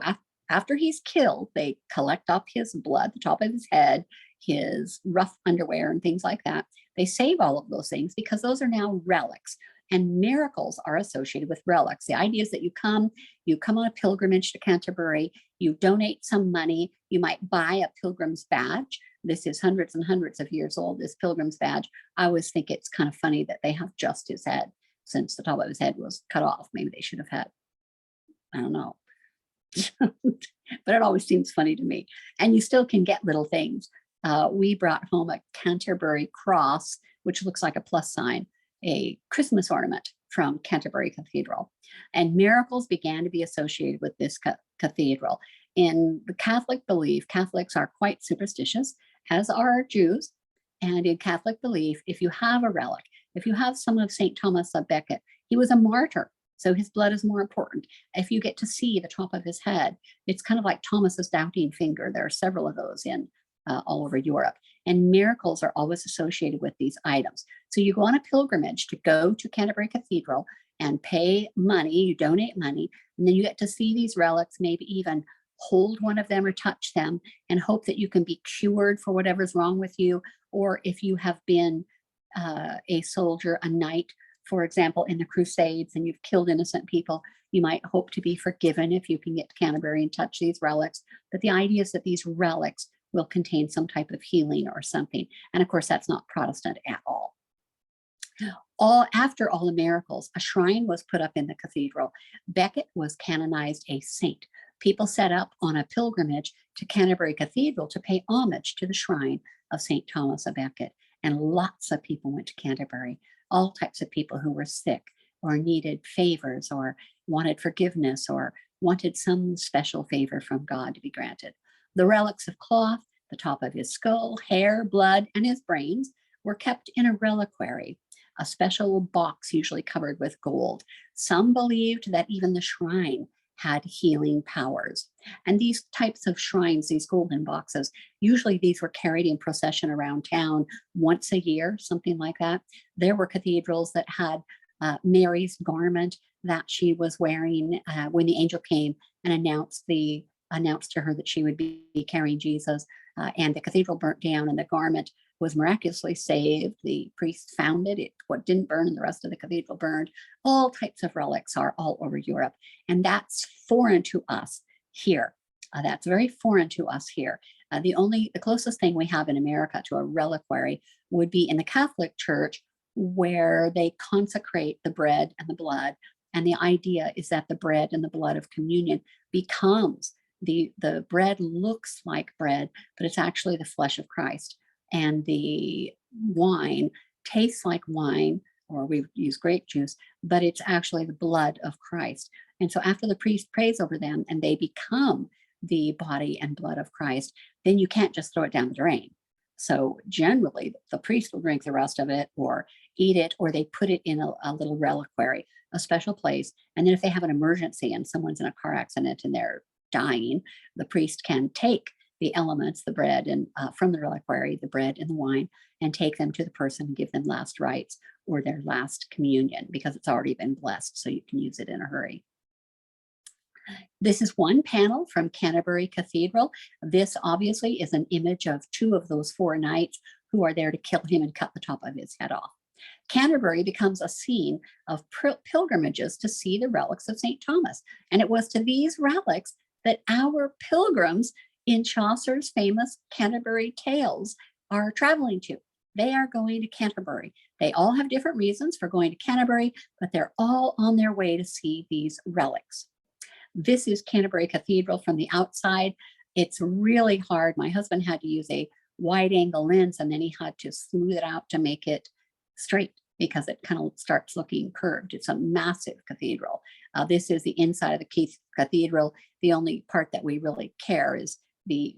A: after he's killed, they collect up his blood, the top of his head, his rough underwear and things like that. They save all of those things because those are now relics. And miracles are associated with relics. The idea is that you come on a pilgrimage to Canterbury, you donate some money, you might buy a pilgrim's badge. This is hundreds and hundreds of years old, this pilgrim's badge. I always think it's kind of funny that they have just his head since the top of his head was cut off. Maybe they should have had, I don't know. But it always seems funny to me. And you still can get little things. We brought home a Canterbury cross, which looks like a plus sign, a Christmas ornament from Canterbury Cathedral. And miracles began to be associated with this cathedral. In the Catholic belief, Catholics are quite superstitious, as are Jews. And in Catholic belief, if you have a relic, if you have some of St. Thomas of Becket, he was a martyr, so his blood is more important. If you get to see the top of his head, it's kind of like Thomas's doubting finger. There are several of those in all over Europe. And miracles are always associated with these items. So you go on a pilgrimage to go to Canterbury Cathedral and pay money, you donate money, and then you get to see these relics, maybe even hold one of them or touch them and hope that you can be cured for whatever's wrong with you. Or if you have been a soldier, a knight, for example, in the Crusades, and you've killed innocent people, you might hope to be forgiven if you can get to Canterbury and touch these relics. But the idea is that these relics will contain some type of healing or something. And of course, that's not Protestant at all. After all the miracles, a shrine was put up in the cathedral. Becket was canonized a saint. People set up on a pilgrimage to Canterbury Cathedral to pay homage to the shrine of St. Thomas of Becket. And lots of people went to Canterbury, all types of people who were sick or needed favors or wanted forgiveness or wanted some special favor from God to be granted. The relics of cloth, the top of his skull, hair, blood, and his brains were kept in a reliquary, a special box usually covered with gold. Some believed that even the shrine had healing powers. And these types of shrines, these golden boxes, usually these were carried in procession around town once a year, something like that. There were cathedrals that had Mary's garment that she was wearing when the angel came and announced to her that she would be carrying Jesus, and the cathedral burnt down and the garment was miraculously saved. The priest found it. What didn't burn and the rest of the cathedral burned. All types of relics are all over Europe. And that's foreign to us here. That's very foreign to us here. The closest thing we have in America to a reliquary would be in the Catholic Church, where they consecrate the bread and the blood. And the idea is that the bread and the blood of communion becomes the bread looks like bread, but it's actually the flesh of Christ. And the wine tastes like wine, or we use grape juice, but it's actually the blood of Christ. And so after the priest prays over them and they become the body and blood of Christ, then you can't just throw it down the drain. So generally, the priest will drink the rest of it or eat it, or they put it in a little reliquary, a special place. And then if they have an emergency and someone's in a car accident and they're dying, the priest can take the elements, the bread and from the reliquary, the bread and the wine, and take them to the person and give them last rites or their last communion, because it's already been blessed, so you can use it in a hurry. This is one panel from Canterbury Cathedral. This obviously is an image of two of those 4 knights who are there to kill him and cut the top of his head off. Canterbury becomes a scene of pilgrimages to see the relics of St. Thomas. And it was to these relics that our pilgrims in Chaucer's famous Canterbury Tales are traveling to. They are going to Canterbury. They all have different reasons for going to Canterbury, but they're all on their way to see these relics. This is Canterbury Cathedral from the outside. It's really hard. My husband had to use a wide angle lens, and then he had to smooth it out to make it straight because it kind of starts looking curved. It's a massive cathedral. This is the inside of the cathedral. The only part that we really care is the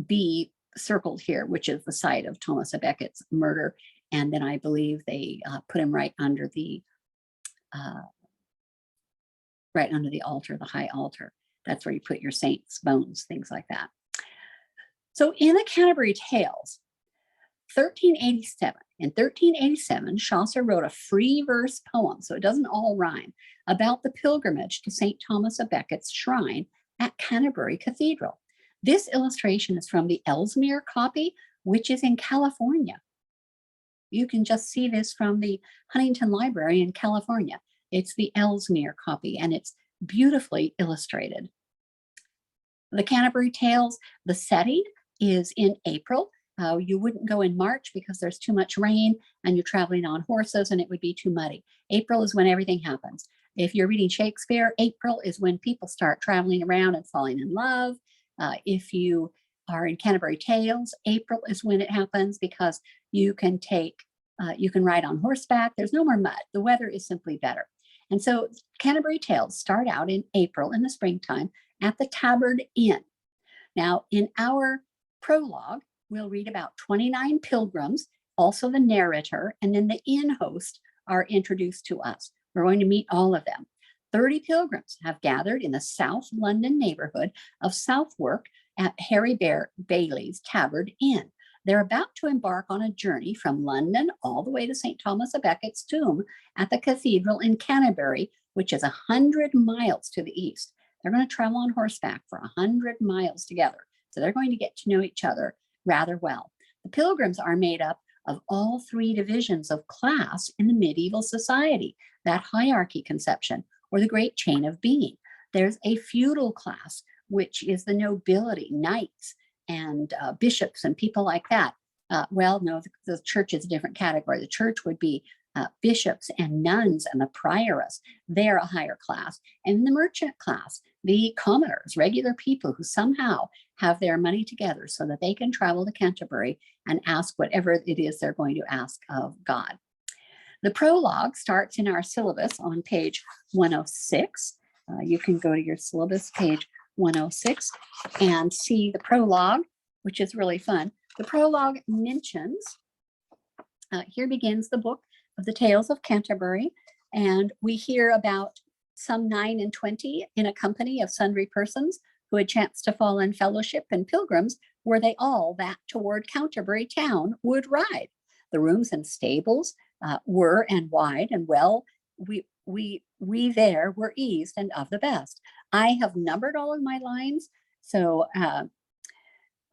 A: B circled here, which is the site of Thomas à Becket's murder. And then I believe they put him right under the altar, the high altar. That's where you put your saints' bones, things like that. So in the Canterbury Tales, 1387. In 1387, Chaucer wrote a free verse poem, so it doesn't all rhyme, about the pilgrimage to St. Thomas à Becket's shrine at Canterbury Cathedral. This illustration is from the Ellesmere copy, which is in California. You can just see this from the Huntington Library in California. It's the Ellesmere copy, and it's beautifully illustrated. The Canterbury Tales, the setting is in April. You wouldn't go in March because there's too much rain and you're traveling on horses and it would be too muddy. April is when everything happens. If you're reading Shakespeare, April is when people start traveling around and falling in love. If you are in Canterbury Tales, April is when it happens because you can ride on horseback. There's no more mud. The weather is simply better. And so Canterbury Tales start out in April in the springtime at the Tabard Inn. Now, in our prologue, we'll read about 29 pilgrims, also the narrator, and then the inn host are introduced to us. We're going to meet all of them. 30 pilgrims have gathered in the South London neighborhood of Southwark at Harry Bailey's Tabard Inn. They're about to embark on a journey from London all the way to St. Thomas à Becket's tomb at the cathedral in Canterbury, which is 100 miles to the east. They're going to travel on horseback for 100 miles together. So they're going to get to know each other rather well. The pilgrims are made up of all 3 divisions of class in the medieval society, that hierarchy conception, or the great chain of being. There's a feudal class, which is the nobility, knights, and bishops and people like that. Well, no, the church is a different category. The church would be bishops and nuns and the prioress. They're a higher class. And the merchant class, the commoners, regular people who somehow have their money together so that they can travel to Canterbury and ask whatever it is they're going to ask of God. The prologue starts in our syllabus on page 106. You can go to your syllabus, page 106, and see the prologue, which is really fun. The prologue mentions Here begins the book of the Tales of Canterbury, and we hear about some 9 and 20 in a company of sundry persons who had chanced to fall in fellowship, and pilgrims were they all that toward Canterbury town would ride. The rooms and stables were and wide and well. We there were eased and of the best. I have numbered all of my lines. So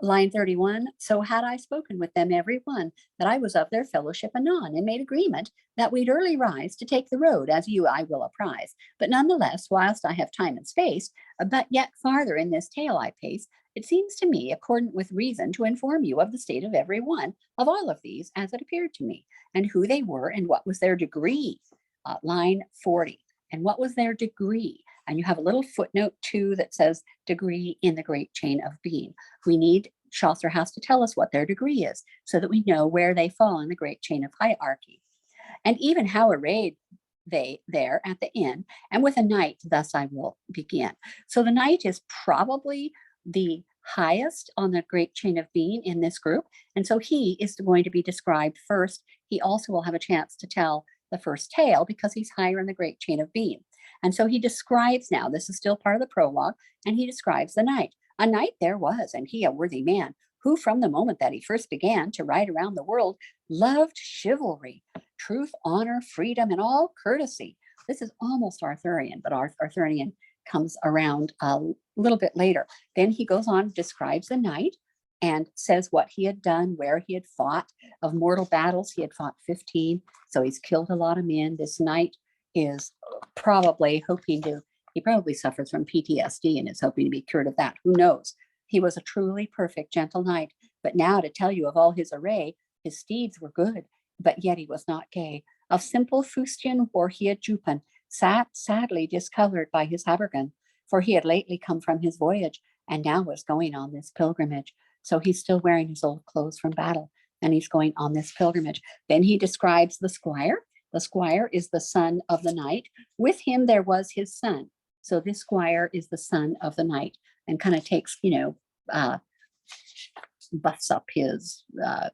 A: line 31, so had I spoken with them every one, that I was of their fellowship anon, and made agreement that we'd early rise to take the road, as you I will apprise. But nonetheless, whilst I have time and space, but yet farther in this tale I pace, it seems to me, accordant with reason, to inform you of the state of every one of all of these, as it appeared to me, and who they were, and what was their degree. Line 40, and what was their degree? And you have a little footnote too that says degree in the great chain of being. Chaucer has to tell us what their degree is so that we know where they fall in the great chain of hierarchy. And even how arrayed they there at the inn, and with a knight, thus I will begin. So the knight is probably the highest on the great chain of being in this group. And so he is going to be described first. He also will have a chance to tell the first tale because he's higher in the great chain of being. And so he describes now, this is still part of the prologue, and he describes the knight. A knight there was, and he a worthy man, who from the moment that he first began to ride around the world, loved chivalry, truth, honor, freedom, and all courtesy. This is almost Arthurian, but Arthurian comes around a little bit later. Then he goes on, describes the knight, and says what he had done, where he had fought. Of mortal battles, he had fought 15, so he's killed a lot of men. This knight is probably he probably suffers from PTSD and is hoping to be cured of that. Who knows? He was a truly perfect, gentle knight. But now to tell you of all his array, his steeds were good, but yet he was not gay. Of simple fustian wore he a juppon, sadly discolored by his habergeon, for he had lately come from his voyage, and now was going on this pilgrimage. So he's still wearing his old clothes from battle, and he's going on this pilgrimage. Then he describes the squire. The squire is the son of the knight. With him there was his son. So this squire is the son of the knight, and kind of takes, buffs up his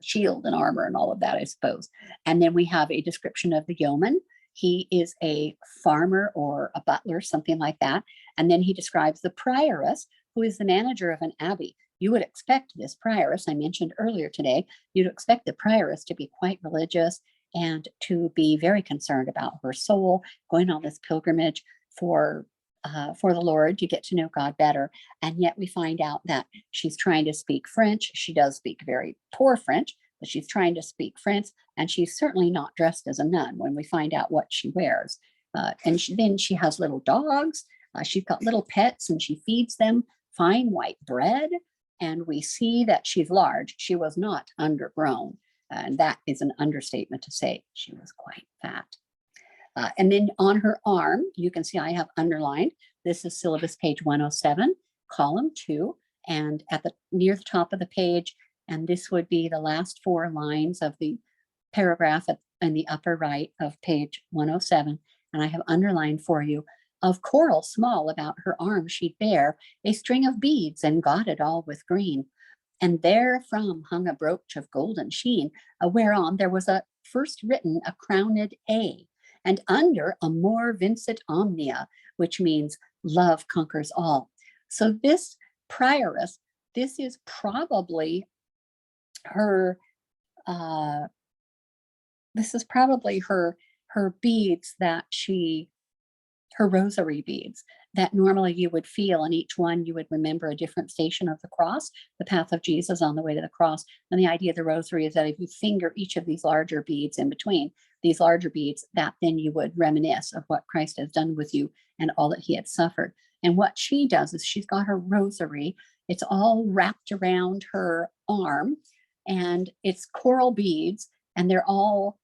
A: shield and armor and all of that, I suppose. And then we have a description of the yeoman. He is a farmer or a butler, something like that. And then he describes the prioress, who is the manager of an abbey. You would expect this prioress, I mentioned earlier today, you'd expect the prioress to be quite religious and to be very concerned about her soul, going on this pilgrimage for the Lord, to get to know God better. And yet we find out that she's trying to speak French. She does speak very poor French, but she's trying to speak French, and she's certainly not dressed as a nun when we find out what she wears. Then she has little dogs. She's got little pets, and she feeds them fine white bread. And we see that she's large. She was not undergrown. And that is an understatement to say she was quite fat. And then on her arm, you can see I have underlined, this is syllabus page 107, column 2, and near the top of the page, and this would be the last 4 lines of the paragraph in the upper right of page 107, and I have underlined for you, of coral small about her arm she'd bear a string of beads, and godded all with green. And therefrom hung a brooch of golden sheen, whereon there was first written a crowned A, and under amor vincit omnia, which means love conquers all. So this prioress, this is probably her, her beads that her rosary beads that normally you would feel, and each one you would remember a different station of the cross, the path of Jesus on the way to the cross. And the idea of the rosary is that if you finger each of these larger beads in between, these larger beads, that then you would reminisce of what Christ has done with you and all that he had suffered. And what she does is she's got her rosary, it's all wrapped around her arm, and it's coral beads, and they're all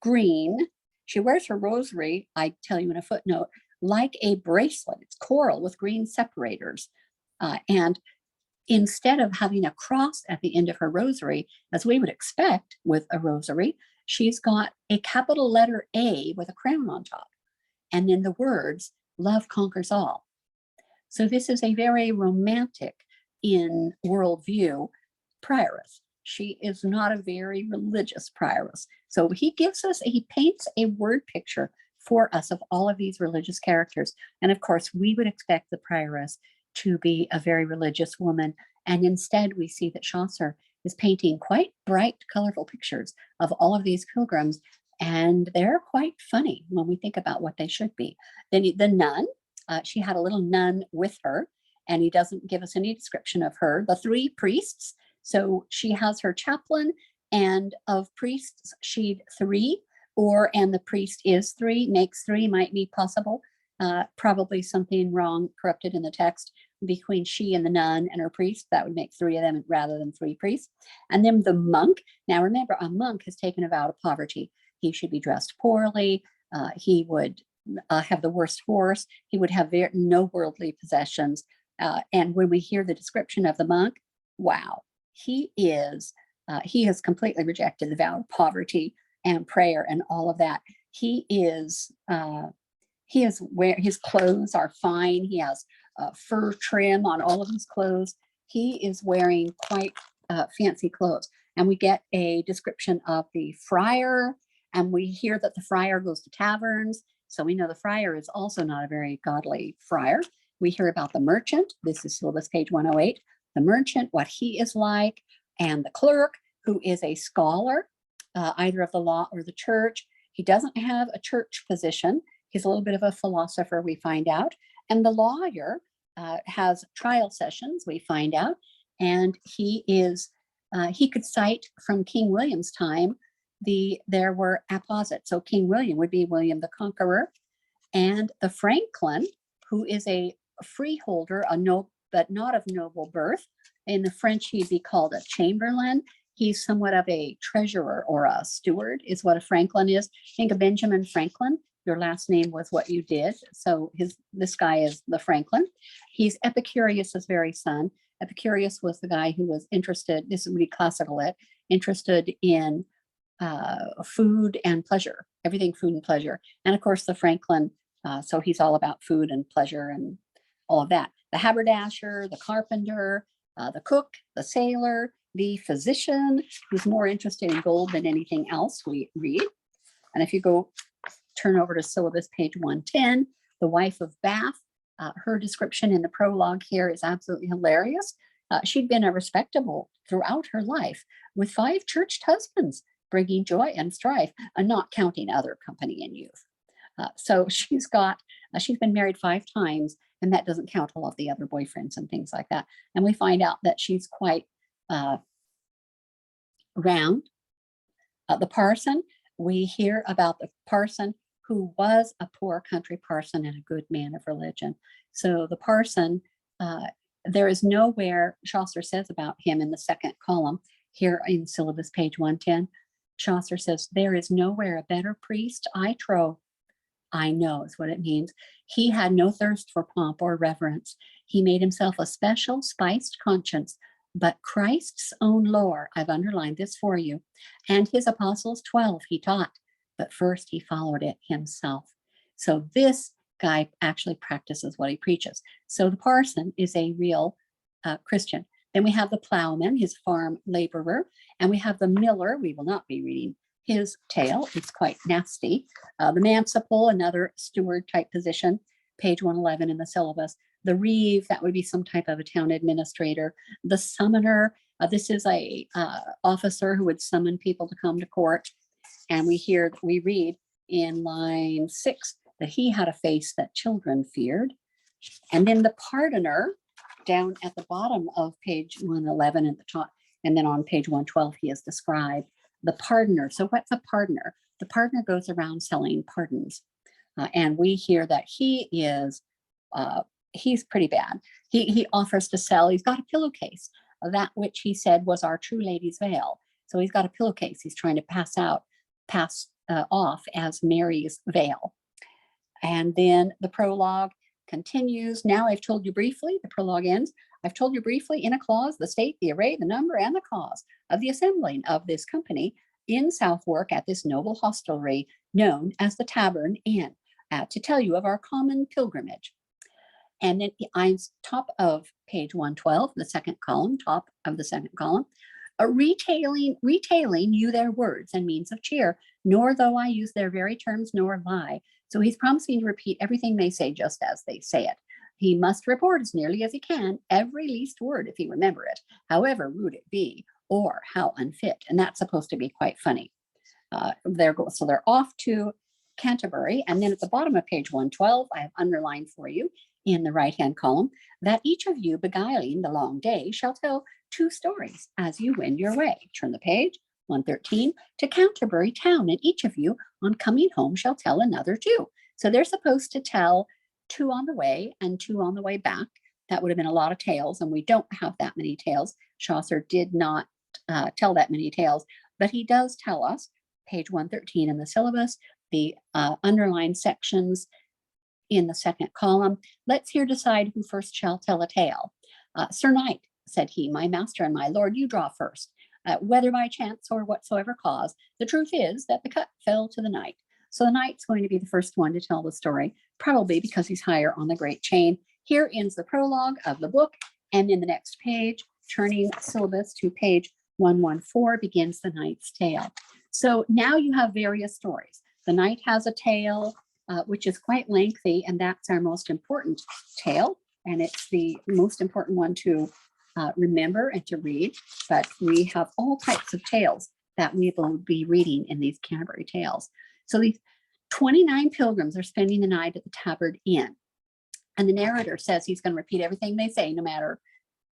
A: green. She wears her rosary, I tell you in a footnote, like a bracelet. It's coral with green separators. And instead of having a cross at the end of her rosary, as we would expect with a rosary, she's got a capital letter A with a crown on top. And then the words, love conquers all. So this is a very romantic in worldview prioress. she is not a very religious prioress. So he paints a word picture for us of all of these religious characters. And of course, we would expect the prioress to be a very religious woman. And instead, we see that Chaucer is painting quite bright, colorful pictures of all of these pilgrims. And they're quite funny when we think about what they should be. Then the nun, she had a little nun with her, and he doesn't give us any description of her. The three priests, so she has her chaplain, and of priests, she'd three, and the priest is three, makes three, might be possible. Probably something wrong, corrupted in the text between she and the nun and her priest. That would make three of them rather than three priests. And then the monk. Now remember, a monk has taken a vow of poverty. He should be dressed poorly. He would have the worst horse. He would have no worldly possessions. And when we hear the description of the monk, wow, he has completely rejected the vow of poverty and prayer and all of that. He is where his clothes are fine. He has fur trim on all of his clothes. He is wearing quite fancy clothes. And we get a description of the friar, and we hear that the friar goes to taverns. So we know the friar is also not a very godly friar. We hear about the merchant. This is syllabus page 108. The merchant, what he is like, and the clerk, who is a scholar, either of the law or the church. He doesn't have a church position. He's a little bit of a philosopher, we find out. And the lawyer has trial sessions, we find out. And he could cite from King William's time, there were apposits. So King William would be William the Conqueror. And the franklin, who is a freeholder, but not of noble birth. In the French, he'd be called a chamberlain. He's somewhat of a treasurer or a steward, is what a franklin is. Think of Benjamin Franklin. Your last name was what you did. So this guy is the franklin. He's Epicurus's very son. Epicurus was the guy who was interested, this would be classical lit, interested in food and pleasure, everything food and pleasure. And of course, the franklin, so he's all about food and pleasure and all of that. The haberdasher, the carpenter, the cook, the sailor, the physician, who's more interested in gold than anything else, we read. And if you turn over to syllabus page 110, the wife of Bath, her description in the prologue here is absolutely hilarious. She'd been a respectable throughout her life with 5 churched husbands, bringing joy and strife, and not counting other company in youth. So she's been married 5 times, and that doesn't count all of the other boyfriends and things like that. And we find out that she's quite round. The parson, we hear about the parson who was a poor country parson and a good man of religion. So the parson, there is nowhere Chaucer says about him in the second column here in syllabus page 110. Chaucer says, "There is nowhere a better priest, I trow." I know is what it means. He had no thirst for pomp or reverence. He made himself a special spiced conscience, but Christ's own lore, I've underlined this for you, and his apostles 12 he taught, but first he followed it himself. So this guy actually practices what he preaches. So the parson is a real Christian. Then we have the plowman, his farm laborer, and we have the miller. We will not be reading his tale. It's quite nasty. The manciple, another steward type position, page 111 in the syllabus. The reeve, that would be some type of a town administrator. The summoner, this is a officer who would summon people to come to court. And we read in line 6 that he had a face that children feared. And then the pardoner, down at the bottom of page 111 at the top, and then on page 112, he is described. The pardoner. So what's a pardoner? The pardoner goes around selling pardons. And we hear that he's pretty bad. He offers to sell, he's got a pillowcase, that which he said was our true lady's veil. So he's got a pillowcase he's trying to pass off as Mary's veil. And then the prologue continues. Now I've told you briefly, the prologue ends. I've told you briefly in a clause, the state, the array, the number, and the cause of the assembling of this company in Southwark at this noble hostelry known as the Tavern Inn, to tell you of our common pilgrimage. And then on top of page 112, the second column, top of the second column, retailing you their words and means of cheer, nor though I use their very terms nor lie. So he's promising to repeat everything they say just as they say it. He must report as nearly as he can every least word if he remember it, however rude it be, or how unfit. And that's supposed to be quite funny. So they're off to Canterbury. And then at the bottom of page 112, I have underlined for you in the right-hand column that each of you beguiling the long day shall tell 2 stories as you wend your way. Turn the page, 113, to Canterbury town, and each of you on coming home shall tell another 2. So they're supposed to tell 2 on the way and 2 on the way back. That would have been a lot of tales, and we don't have that many tales. Chaucer did not tell that many tales, but he does tell us, page 113 in the syllabus, the underlined sections in the second column. Let's here decide who first shall tell a tale. Sir Knight, said he, my master and my lord, you draw first. Whether by chance or whatsoever cause, the truth is that the cut fell to the knight. So the knight's going to be the first one to tell the story, probably because he's higher on the great chain. Here ends the prologue of the book, and in the next page, turning syllabus to page 114, begins the knight's tale. So now you have various stories. The knight has a tale, which is quite lengthy, and that's our most important tale, and it's the most important one to remember and to read. But we have all types of tales that we will be reading in these Canterbury tales. So these 29 pilgrims are spending the night at the Tabard Inn, and the narrator says he's going to repeat everything they say, no matter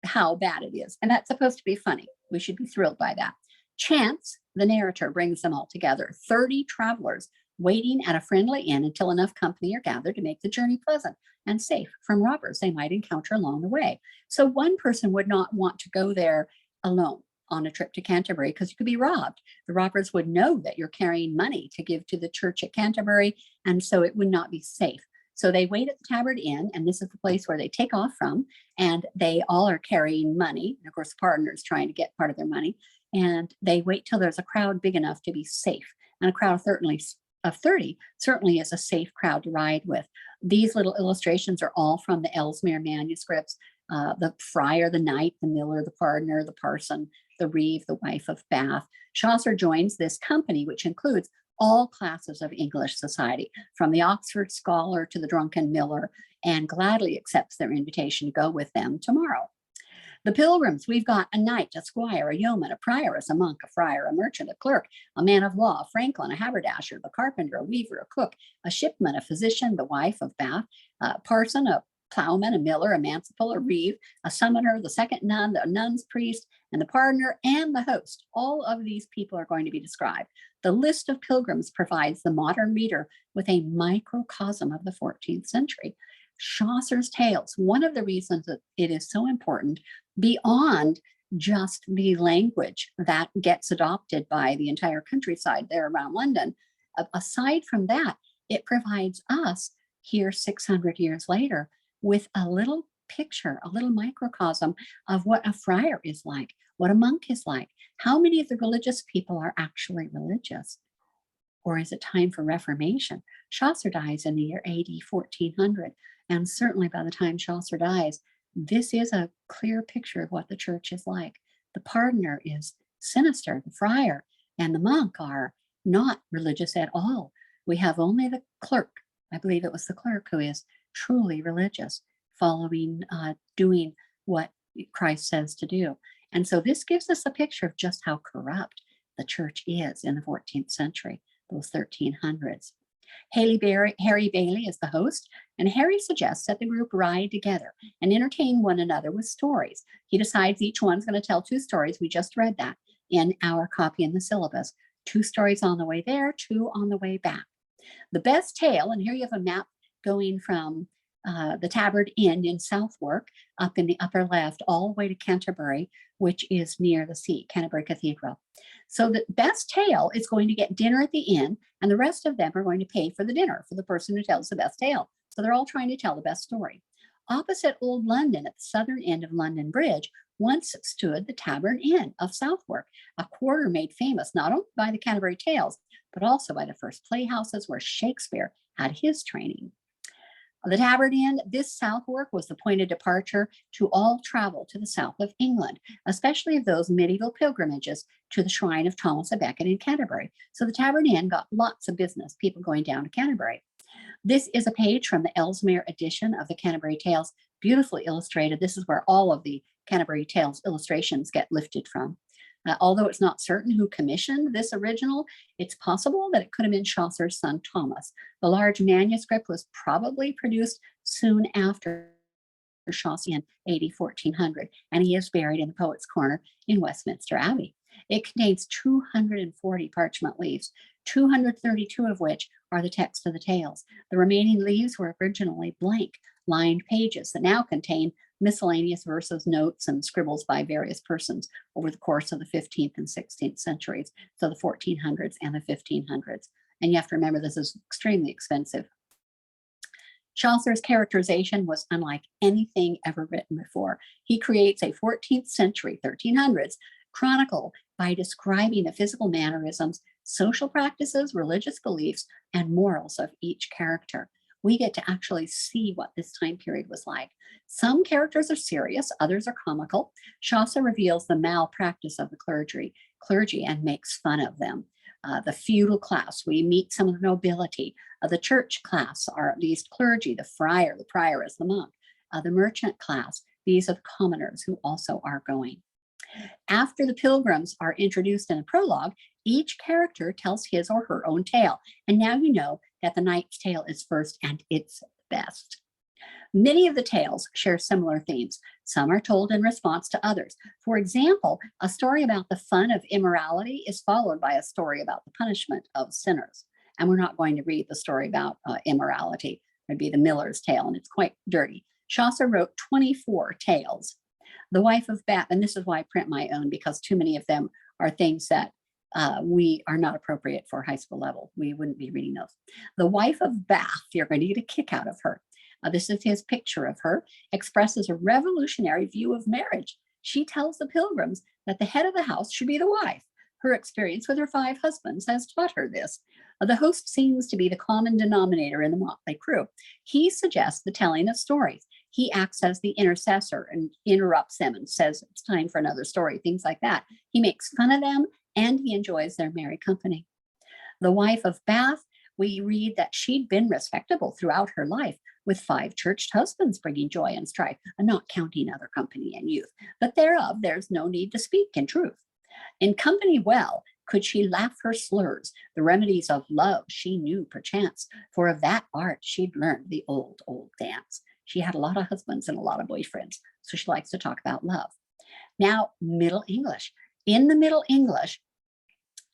A: how bad it is, and that's supposed to be funny. We should be thrilled by that. Chance, the narrator, brings them all together, 30 travelers waiting at a friendly inn until enough company are gathered to make the journey pleasant and safe from robbers they might encounter along the way. So one person would not want to go there alone on a trip to Canterbury because you could be robbed. The robbers would know that you're carrying money to give to the church at Canterbury, and so it would not be safe. So they wait at the Tabard Inn, and this is the place where they take off from, and they all are carrying money. And of course, the partner's trying to get part of their money, and they wait till there's a crowd big enough to be safe. And a crowd of 30 certainly is a safe crowd to ride with. These little illustrations are all from the Ellesmere manuscripts. The friar, the knight, the miller, the pardoner, the parson, the reeve, the wife of Bath. Chaucer joins this company, which includes all classes of English society, from the Oxford scholar to the drunken miller, and gladly accepts their invitation to go with them tomorrow. The pilgrims, we've got a knight, a squire, a yeoman, a prioress, a monk, a friar, a merchant, a clerk, a man of law, a franklin, a haberdasher, the carpenter, a weaver, a cook, a shipman, a physician, the wife of Bath, a parson, a plowman, a miller, a manciple, a reeve, a summoner, the second nun, the nun's priest, and the pardoner, and the host. All of these people are going to be described. The list of pilgrims provides the modern reader with a microcosm of the 14th century. Chaucer's tales, one of the reasons that it is so important, beyond just the language that gets adopted by the entire countryside there around London, aside from that, it provides us here 600 years later with a little picture, a little microcosm of what a friar is like, what a monk is like. How many of the religious people are actually religious? Or is it time for Reformation? Chaucer dies in the year AD 1400. And certainly by the time Chaucer dies, this is a clear picture of what the church is like. The pardoner is sinister, the friar and the monk are not religious at all. We have only the clerk, I believe it was the clerk, who is truly religious, following, doing what Christ says to do. And so this gives us a picture of just how corrupt the church is in the 14th century, those 1300s. Harry Bailey is the host, and Harry suggests that the group ride together and entertain one another with stories. He decides each one's going to tell 2 stories. We just read that in our copy in the syllabus. 2 stories on the way there, 2 on the way back. The best tale, and here you have a map going from the Tabard Inn in Southwark up in the upper left all the way to Canterbury, which is near the sea, Canterbury Cathedral. So the best tale is going to get dinner at the inn, and the rest of them are going to pay for the dinner for the person who tells the best tale. So they're all trying to tell the best story. Opposite Old London, at the southern end of London Bridge, once stood the Tabard Inn of Southwark, a quarter made famous not only by the Canterbury Tales, but also by the first playhouses where Shakespeare had his training. The Tabard Inn, this southwark was the point of departure to all travel to the south of England, especially of those medieval pilgrimages to the shrine of Thomas a Becket in Canterbury. So the Tabard Inn got lots of business, people going down to Canterbury. This is a page from the Ellesmere edition of the Canterbury Tales, beautifully illustrated. This is where all of the Canterbury Tales illustrations get lifted from. Although it's not certain who commissioned this original, it's possible that it could have been Chaucer's son Thomas. The large manuscript was probably produced soon after Chaucer in AD 1400, and he is buried in the Poets' Corner in Westminster Abbey. It contains 240 parchment leaves, 232 of which are the text of the tales. The remaining leaves were originally blank, lined pages that now contain miscellaneous verses, notes, and scribbles by various persons over the course of the 15th and 16th centuries, so the 1400s and the 1500s. And you have to remember, this is extremely expensive. Chaucer's characterization was unlike anything ever written before. He creates a 14th century, 1300s, chronicle by describing the physical mannerisms, social practices, religious beliefs, and morals of each character. We get to actually see what this time period was like. Some characters are serious, others are comical. Chaucer reveals the malpractice of the clergy and makes fun of them. The feudal class, we meet some of the nobility. The church class are at least clergy, the friar, the prioress, the monk. The merchant class, these are the commoners who also are going. After the pilgrims are introduced in a prologue, each character tells his or her own tale. And now you know that the knight's tale is first and it's best. Many of the tales share similar themes. Some are told in response to others. For example, a story about the fun of immorality is followed by a story about the punishment of sinners. And we're not going to read the story about immorality. It'd be the Miller's Tale, and it's quite dirty. Chaucer wrote 24 tales. The Wife of Bath, and this is why I print my own, because too many of them are things that we are not appropriate for high school level. We wouldn't be reading those. The Wife of Bath, you're going to get a kick out of her. This is his picture of her, expresses a revolutionary view of marriage. She tells the pilgrims that the head of the house should be the wife. Her experience with her 5 husbands has taught her this. The host seems to be the common denominator in the motley crew. He suggests the telling of stories. He acts as the intercessor and interrupts them and says it's time for another story, things like that. He makes fun of them and he enjoys their merry company. The Wife of Bath, we read that she'd been respectable throughout her life, with 5 churched husbands bringing joy and strife, and not counting other company and youth. But thereof there's no need to speak in truth. In company well could she laugh her slurs, the remedies of love she knew perchance, for of that art she'd learned the old dance. She had a lot of husbands and a lot of boyfriends, so she likes to talk about love. Now, Middle English. In the Middle English,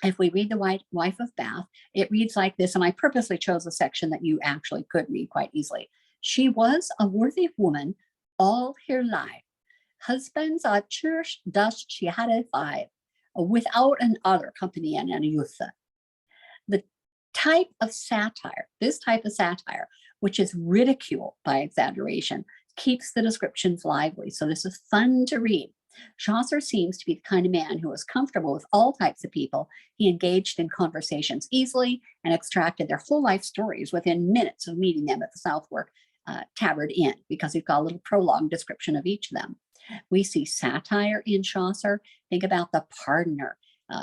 A: if we read the Wife of Bath, it reads like this, and I purposely chose a section that you actually could read quite easily. She was a worthy woman all her life. Husbands at church thus she had 5, without an other company and an youth. The type of satire, this type of satire, which is ridicule by exaggeration, keeps the descriptions lively. So this is fun to read. Chaucer seems to be the kind of man who was comfortable with all types of people. He engaged in conversations easily and extracted their whole life stories within minutes of meeting them at the Southwark Tabard Inn, because he's got a little prologue description of each of them. We see satire in Chaucer. Think about the pardoner.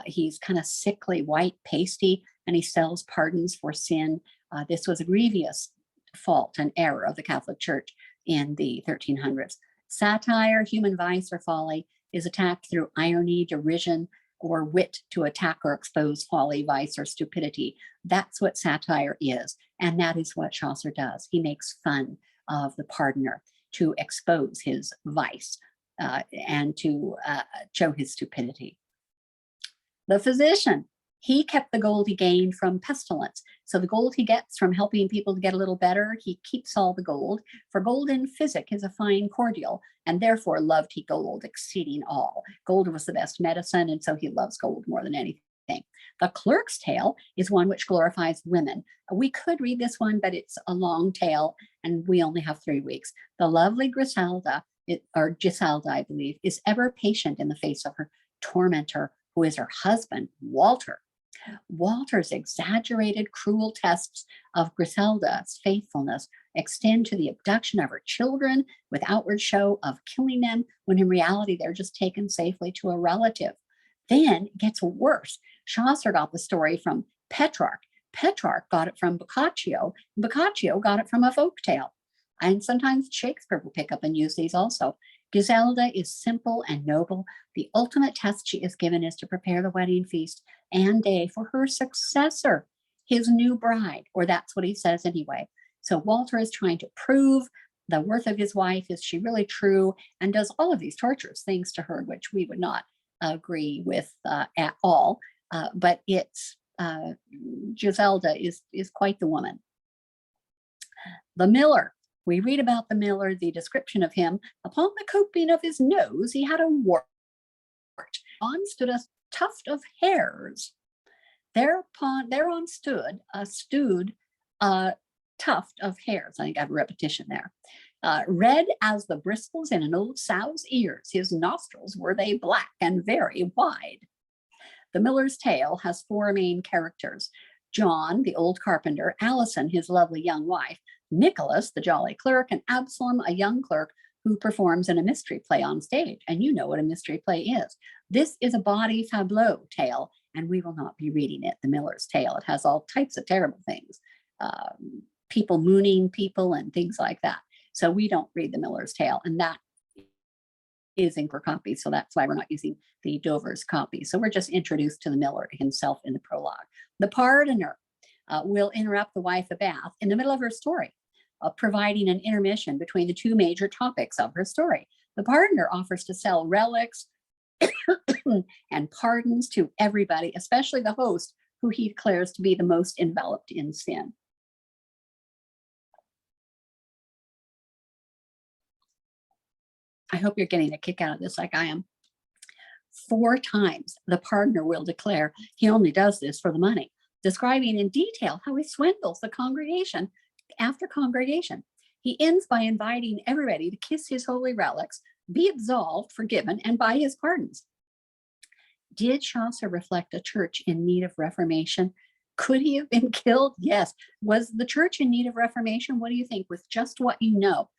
A: He's kind of sickly, white, pasty, and he sells pardons for sin. This was a grievous fault and error of the Catholic Church in the 1300s. Satire, human vice or folly, is attacked through irony, derision, or wit to attack or expose folly, vice, or stupidity. That's what satire is, and that is what Chaucer does. He makes fun of the pardoner to expose his vice and to show his stupidity. The physician, he kept the gold he gained from pestilence. So the gold he gets from helping people to get a little better, he keeps all the gold. For gold in physic is a fine cordial, and therefore loved he gold exceeding all. Gold was the best medicine, and so he loves gold more than anything. The clerk's tale is one which glorifies women. We could read this one, but it's a long tale, and we only have 3 weeks. The lovely Griselda, or Giselda, I believe, is ever patient in the face of her tormentor, who is her husband, Walter. Walter's exaggerated, cruel tests of Griselda's faithfulness extend to the abduction of her children with outward show of killing them, when in reality they're just taken safely to a relative. Then it gets worse. Chaucer got the story from Petrarch. Petrarch got it from Boccaccio. Boccaccio got it from a folk tale. And sometimes Shakespeare will pick up and use these also. Griselda is simple and noble. The ultimate test she is given is to prepare the wedding feast and day for her successor, his new bride, or that's what he says anyway. So Walter is trying to prove the worth of his wife. Is she really true? And does all of these torturous things to her, which we would not agree with at all. But it's Griselda is quite the woman. The miller. We read about the miller, the description of him. Upon the coping of his nose, he had a wart. On stood a tuft of hairs. Thereon stood a tuft of hairs. I think I have a repetition there. Red as the bristles in an old sow's ears. His nostrils were they black and very wide. The miller's tale has four main characters: John, the old carpenter; Allison, his lovely young wife; Nicholas, the jolly clerk; and Absalom, a young clerk who performs in a mystery play on stage. And you know what a mystery play is. This is a bawdy fableau tale, and we will not be reading it, The Miller's Tale. It has all types of terrible things, people mooning people and things like that. So we don't read The Miller's Tale, and that is in for copy. So that's why we're not using the Dover's copy. So we're just introduced to the miller himself in the prologue. The pardoner will interrupt the wife of Bath in the middle of her story, providing an intermission between the two major topics of her story. The pardoner offers to sell relics and pardons to everybody, especially the host, who he declares to be the most enveloped in sin. I hope you're getting a kick out of this like I am. 4 times the pardoner will declare he only does this for the money, describing in detail how he swindles the congregation after congregation. He ends by inviting everybody to kiss his holy relics, be absolved, forgiven, and buy his pardons. Did Chaucer reflect a church in need of reformation? Could he have been killed? Yes. Was the church in need of reformation? What do you think, with just what you know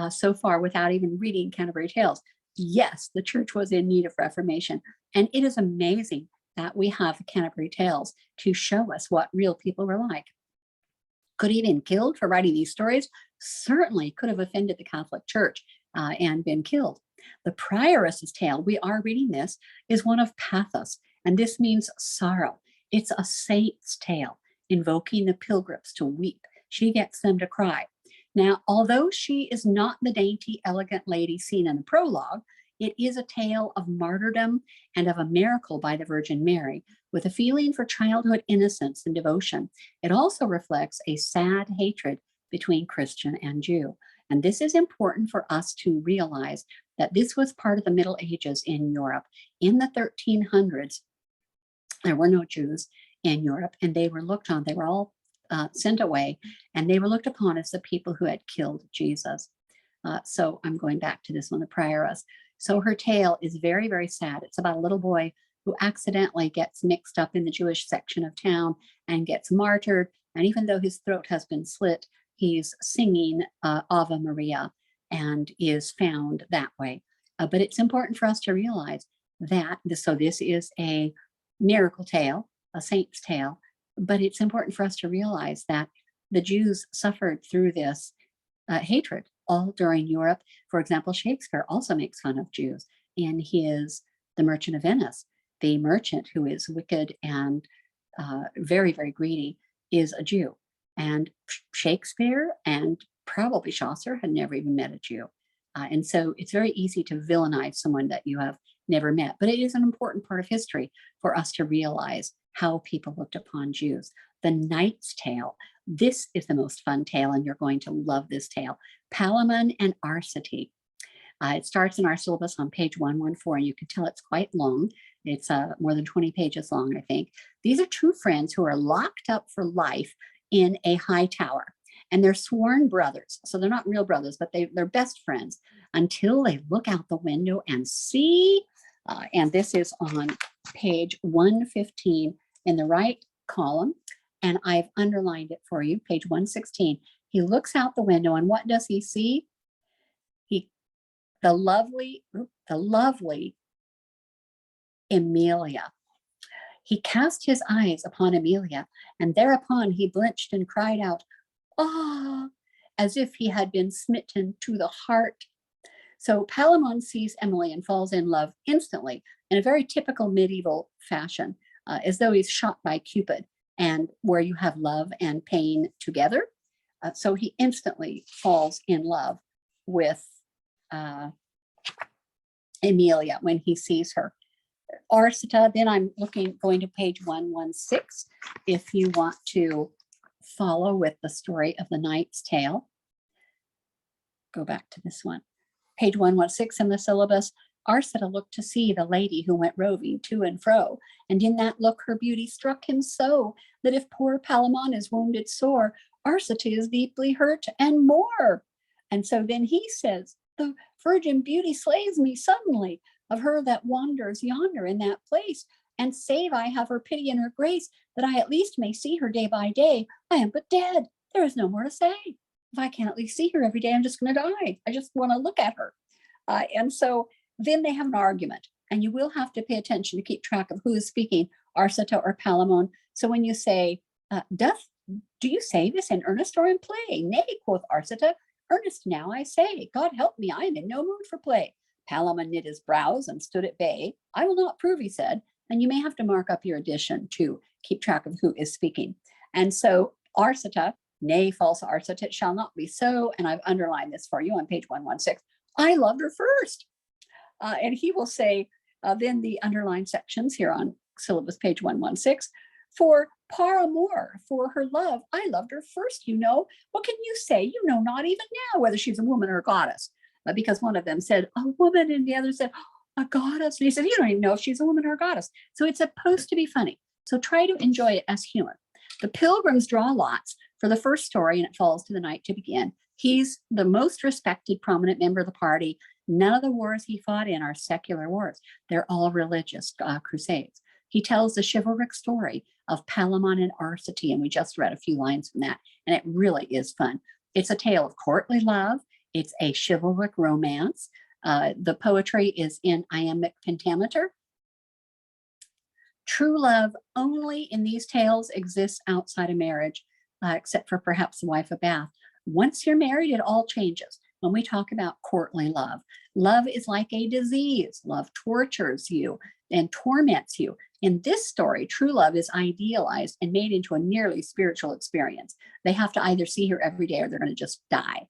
A: so far without even reading Canterbury Tales? Yes, the church was in need of reformation. And it is amazing that we have Canterbury Tales to show us what real people were like. Could he have been killed for writing these stories? Certainly could have offended the Catholic Church and been killed. The prioress's tale, we are reading this, is one of pathos, and this means sorrow. It's a saint's tale, invoking the pilgrims to weep. She gets them to cry. Now, although she is not the dainty, elegant lady seen in the prologue, it is a tale of martyrdom and of a miracle by the Virgin Mary, with a feeling for childhood innocence and devotion. It also reflects a sad hatred between Christian and Jew. And this is important for us to realize that this was part of the Middle Ages in Europe. In the 1300s, there were no Jews in Europe, and they were looked on, they were all sent away, and they were looked upon as the people who had killed Jesus. So I'm going back to this one, the prioress. So her tale is very, very sad. It's about a little boy who accidentally gets mixed up in the Jewish section of town and gets martyred. And even though his throat has been slit, he's singing Ave Maria and is found that way. But it's important for us to realize that this is a miracle tale, a saint's tale, but it's important for us to realize that the Jews suffered through this hatred all during Europe. For example, Shakespeare also makes fun of Jews in his The Merchant of Venice. The merchant, who is wicked and very, very greedy, is a Jew. And Shakespeare and probably Chaucer had never even met a Jew. And so it's very easy to villainize someone that you have never met. But it is an important part of history for us to realize how people looked upon Jews. The Knight's Tale. This is the most fun tale, and you're going to love this tale. Palamon and Arcite. It starts in our syllabus on page 114, and you can tell it's quite long. It's more than 20 pages long, I think. These are two friends who are locked up for life in a high tower, and they're sworn brothers. So they're not real brothers, but they're best friends until they look out the window and see, and this is on page 115 in the right column, and I've underlined it for you, page 116. He looks out the window, and what does he see? The lovely Emilia. He cast his eyes upon Emilia, and thereupon he blenched and cried out, "Ah!" as if he had been smitten to the heart. So Palamon sees Emily and falls in love instantly in a very typical medieval fashion, as though he's shot by Cupid, and where you have love and pain together. So he instantly falls in love with Emilia when he sees her. Arcita, then I'm going to page 116 if you want to follow with the story of the Knight's Tale. Go back to this one. Page 116 in the syllabus. Arcita looked to see the lady who went roving to and fro, and in that look her beauty struck him so that if poor Palamon is wounded sore, Arcita is deeply hurt and more. And so then he says, the virgin beauty slays me suddenly of her that wanders yonder in that place, and save I have her pity and her grace, that I at least may see her day by day, I am but dead. There is no more to say. If I can't at least see her every day, I'm just going to die. I just want to look at her. And so then they have an argument, and you will have to pay attention to keep track of who is speaking, Arcita or Palamon. So when you say, do you say this in earnest or in play? Nay, quoth Arcita, earnest now I say, God help me, I am in no mood for play. Palamon knit his brows and stood at bay. I will not prove, he said, and you may have to mark up your addition to keep track of who is speaking. And so Arcita, nay, false Arcita, it shall not be so, and I've underlined this for you on page 116, I loved her first. And he will say, then the underlined sections here on syllabus page 116, for par amour, for her love, I loved her first, you know. What can you say? You know not even now whether she's a woman or a goddess. Because one of them said, a woman, and the other said, a goddess. And he said, you don't even know if she's a woman or a goddess. So it's supposed to be funny. So try to enjoy it as humor. The pilgrims draw lots for the first story, and it falls to the knight to begin. He's the most respected, prominent member of the party. None of the wars he fought in are secular wars. They're all religious crusades. He tells the chivalric story of Palamon and Arcita, and we just read a few lines from that, and it really is fun. It's a tale of courtly love. It's a chivalric romance. The poetry is in iambic pentameter. True love only in these tales exists outside of marriage, except for perhaps the wife of Bath. Once you're married, it all changes. When we talk about courtly love, love is like a disease. Love tortures you and torments you. In this story, true love is idealized and made into a nearly spiritual experience. They have to either see her every day or they're going to just die.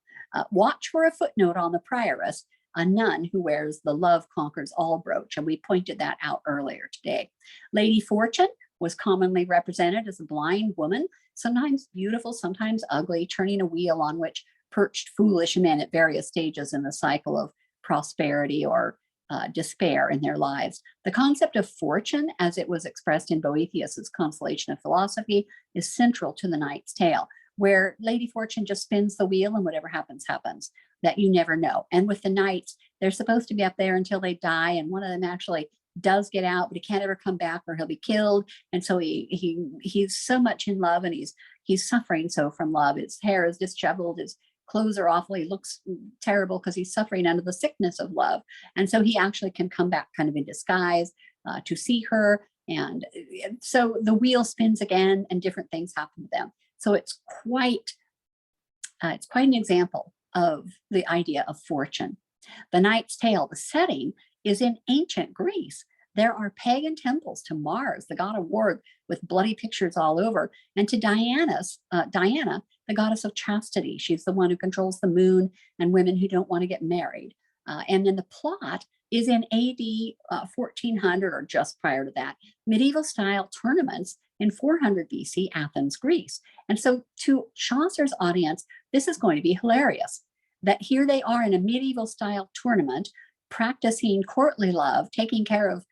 A: Watch for a footnote on the prioress, a nun who wears the love conquers all brooch, and we pointed that out earlier today. Lady Fortune was commonly represented as a blind woman, sometimes beautiful, sometimes ugly, turning a wheel on which perched foolish men at various stages in the cycle of prosperity or despair in their lives. The concept of fortune, as it was expressed in Boethius's Consolation of Philosophy, is central to the Knight's Tale, where Lady Fortune just spins the wheel and whatever happens, happens, that you never know. And with the knights, they're supposed to be up there until they die, and one of them actually does get out, but he can't ever come back or he'll be killed. And so he's so much in love, and he's suffering so from love. His hair is disheveled, his clothes are awful, he looks terrible because he's suffering under the sickness of love. And so he actually can come back kind of in disguise to see her. And so the wheel spins again and different things happen to them. So it's quite an example of the idea of fortune. The Knight's Tale, the setting is in ancient Greece. There are pagan temples to Mars, the god of war, with bloody pictures all over, and to Diana, the goddess of chastity. She's the one who controls the moon and women who don't want to get married. And then the plot is in AD 1400 or just prior to that, medieval style tournaments in 400 BC Athens, Greece. And so to Chaucer's audience, this is going to be hilarious, that here they are in a medieval style tournament, practicing courtly love, taking care of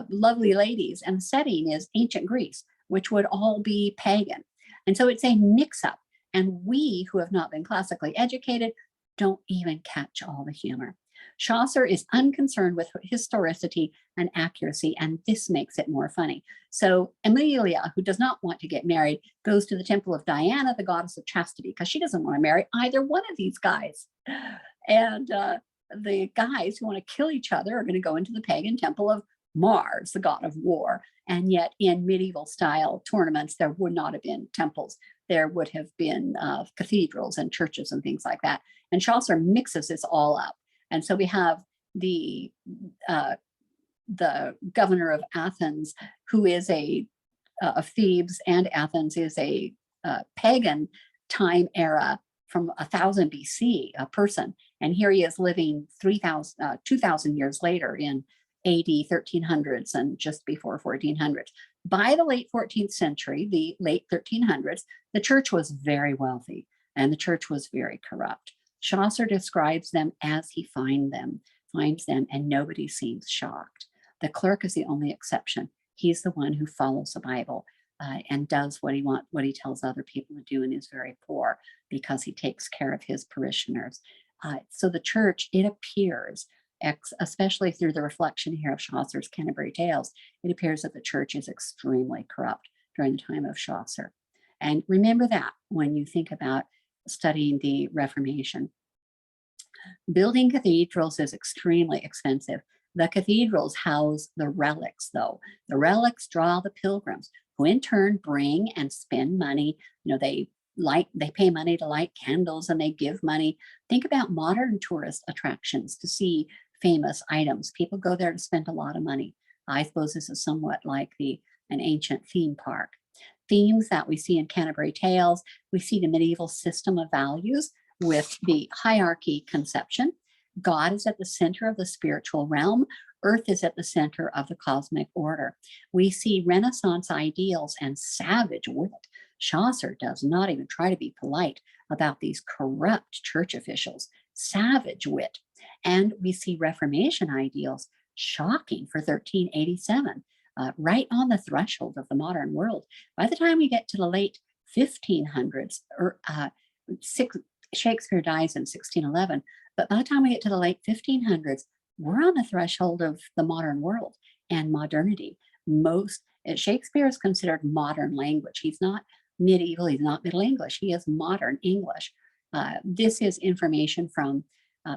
A: lovely ladies, and the setting is ancient Greece, which would all be pagan. And so it's a mix-up, and we who have not been classically educated don't even catch all the humor. Chaucer is unconcerned with historicity and accuracy, and this makes it more funny. So Amelia, who does not want to get married, goes to the temple of Diana, the goddess of chastity, because she doesn't want to marry either one of these guys. And the guys who want to kill each other are going to go into the pagan temple of Mars, the god of war. And yet in medieval style tournaments, there would not have been temples. There would have been cathedrals and churches and things like that. And Chaucer mixes this all up. And so we have the governor of Athens, who is of Thebes and Athens, is a pagan time era from 1000 BC, a person. And here he is living 2,000 years later in AD 1300s and just before 1400s. By the late 14th century, the late 1300s, the church was very wealthy and the church was very corrupt. Chaucer describes them as he finds them, and nobody seems shocked. The clerk is the only exception. He's the one who follows the Bible and does what he tells other people to do, and is very poor because he takes care of his parishioners. So the church, it appears, especially through the reflection here of Chaucer's Canterbury Tales, it appears that the church is extremely corrupt during the time of Chaucer. And remember that when you think about studying the Reformation. Building cathedrals is extremely expensive. The cathedrals house the relics, though. The relics draw the pilgrims, who in turn bring and spend money. You know, they pay money to light candles, and they give money. Think about modern tourist attractions to see famous items. People go there to spend a lot of money. I suppose this is somewhat like an ancient theme park. Themes that we see in Canterbury Tales, we see the medieval system of values with the hierarchy conception. God is at the center of the spiritual realm. Earth is at the center of the cosmic order. We see Renaissance ideals and savage wit. Chaucer does not even try to be polite about these corrupt church officials. Savage wit. And we see Reformation ideals, shocking for 1387. Right on the threshold of the modern world. By the time we get to the late 1500s, Shakespeare dies in 1611, but by the time we get to the late 1500s, we're on the threshold of the modern world and modernity. Shakespeare is considered modern language. He's not medieval, he's not Middle English, he is modern English. This is information from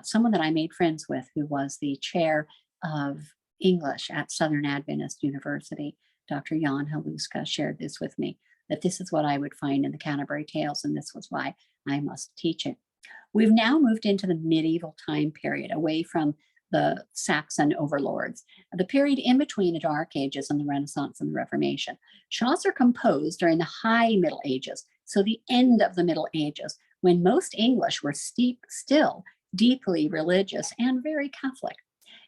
A: someone that I made friends with, who was the chair of English at Southern Adventist University. Dr. Jan Haluska shared this with me, that this is what I would find in the Canterbury Tales, and this was why I must teach it. We've now moved into the medieval time period, away from the Saxon overlords, the period in between the Dark Ages and the Renaissance and the Reformation. Chaucer composed during the High Middle Ages, so the end of the Middle Ages, when most English were still deeply religious and very Catholic.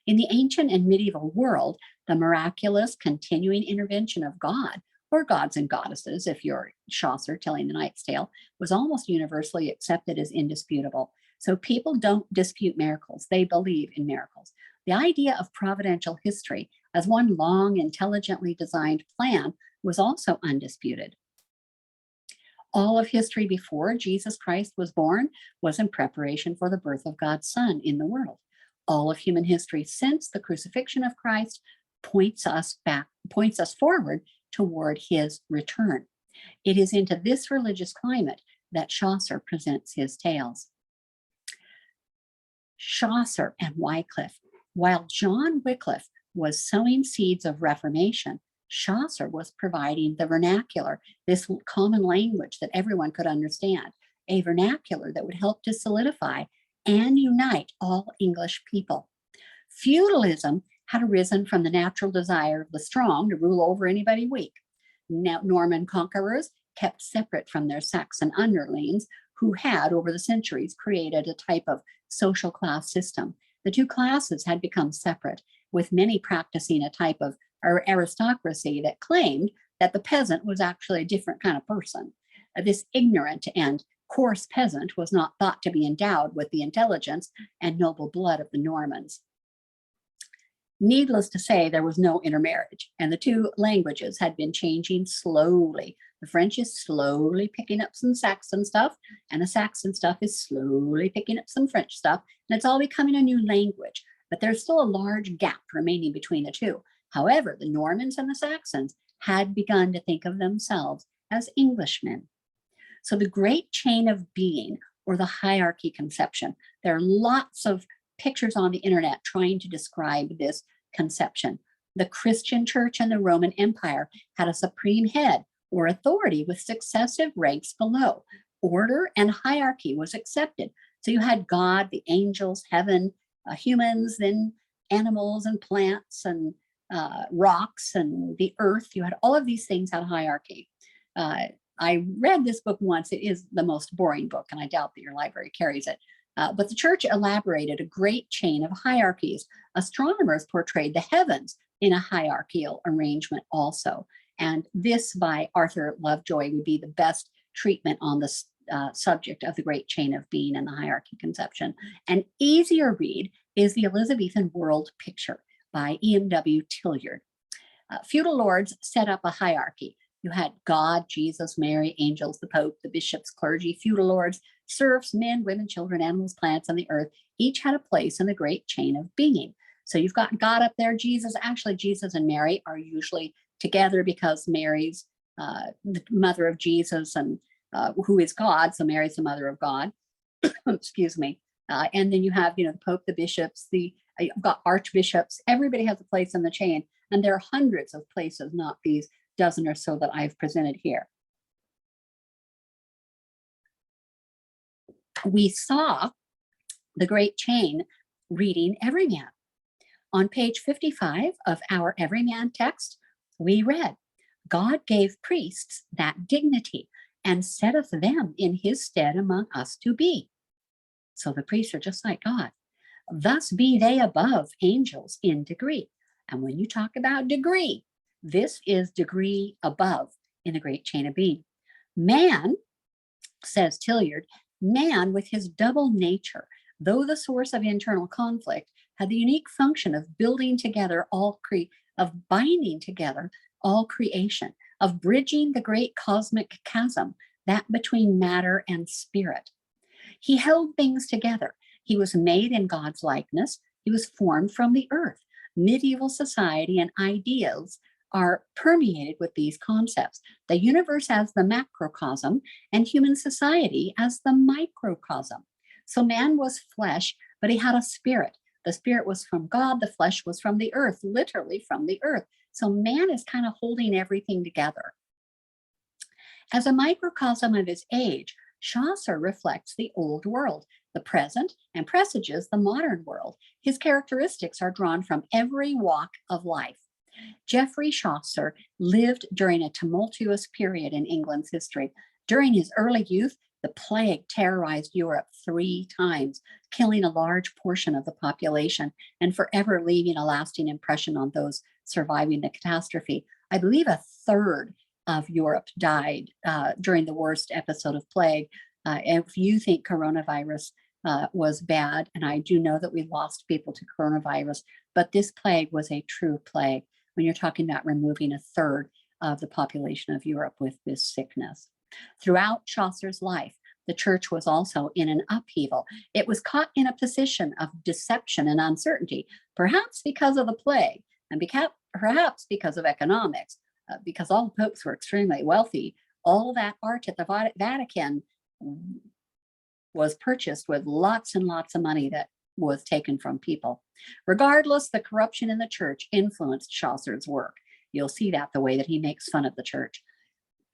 A: In the ancient and medieval world, the miraculous continuing intervention of God, or gods and goddesses, if you're Chaucer telling the Knight's Tale, was almost universally accepted as indisputable. So people don't dispute miracles, they believe in miracles. The idea of providential history as one long, intelligently designed plan was also undisputed. All of history before Jesus Christ was born was in preparation for the birth of God's Son in the world. All of human history since the crucifixion of Christ points us forward toward his return. It is into this religious climate that Chaucer presents his tales. Chaucer and Wycliffe. While John Wycliffe was sowing seeds of Reformation, Chaucer was providing the vernacular, this common language that everyone could understand, a vernacular that would help to solidify and unite all English people. Feudalism had arisen from the natural desire of the strong to rule over anybody weak. Now, Norman conquerors kept separate from their Saxon underlings, who had, over the centuries, created a type of social class system. The two classes had become separate, with many practicing a type of aristocracy that claimed that the peasant was actually a different kind of person. This ignorant and coarse peasant was not thought to be endowed with the intelligence and noble blood of the Normans. Needless to say, there was no intermarriage, and the two languages had been changing slowly. The French is slowly picking up some Saxon stuff, and the Saxon stuff is slowly picking up some French stuff, and it's all becoming a new language. But there's still a large gap remaining between the two. However, the Normans and the Saxons had begun to think of themselves as Englishmen. So the great chain of being, or the hierarchy conception, there are lots of pictures on the internet trying to describe this conception. The Christian church and the Roman Empire had a supreme head or authority with successive ranks below. Order and hierarchy was accepted. So you had God, the angels, heaven, humans, then animals and plants and rocks and the earth. You had all of these things out of hierarchy. I read this book once. It is the most boring book, and I doubt that your library carries it. But the church elaborated a great chain of hierarchies. Astronomers portrayed the heavens in a hierarchical arrangement also. And this by Arthur Lovejoy would be the best treatment on the subject of the great chain of being and the hierarchy conception. An easier read is the Elizabethan World Picture by E.M.W. Tilliard. Feudal lords set up a hierarchy. You had God, Jesus, Mary, angels, the Pope, the bishops, clergy, feudal lords, serfs, men, women, children, animals, plants, and the earth. Each had a place in the great chain of being. So you've got God up there, Jesus. Actually, Jesus and Mary are usually together because Mary's the mother of Jesus and who is God. So Mary's the mother of God. Excuse me. And then you have, the Pope, the bishops, you've got archbishops. Everybody has a place in the chain. And there are hundreds of places, not these dozen or so that I've presented here. We saw the great chain reading Everyman. On page 55 of our Everyman text, we read, God gave priests that dignity and setteth them in his stead among us to be. So the priests are just like God. Thus be they above angels in degree. And when you talk about degree, this is degree above in the great chain of being. Man, says Tilliard, man with his double nature, though the source of internal conflict, had the unique function of building together of binding together all creation, of bridging the great cosmic chasm, that between matter and spirit. He held things together. He was made in God's likeness. He was formed from the earth. Medieval society and ideals are permeated with these concepts. The universe as the macrocosm and human society as the microcosm. So man was flesh, but he had a spirit. The spirit was from God, the flesh was from the earth, literally from the earth. So man is kind of holding everything together. As a microcosm of his age, Chaucer reflects the old world, the present, and presages the modern world. His characteristics are drawn from every walk of life. Geoffrey Chaucer lived during a tumultuous period in England's history. During his early youth, the plague terrorized Europe 3 times, killing a large portion of the population and forever leaving a lasting impression on those surviving the catastrophe. I believe a third of Europe died during the worst episode of plague. If you think coronavirus was bad, and I do know that we lost people to coronavirus, but this plague was a true plague when you're talking about removing a third of the population of Europe with this sickness. Throughout Chaucer's life, the church was also in an upheaval. It was caught in a position of deception and uncertainty, perhaps because of the plague, and perhaps because of economics, because all the popes were extremely wealthy. All that art at the Vatican was purchased with lots and lots of money that was taken from people. Regardless, the corruption in the church influenced Chaucer's work. You'll see that the way that he makes fun of the church.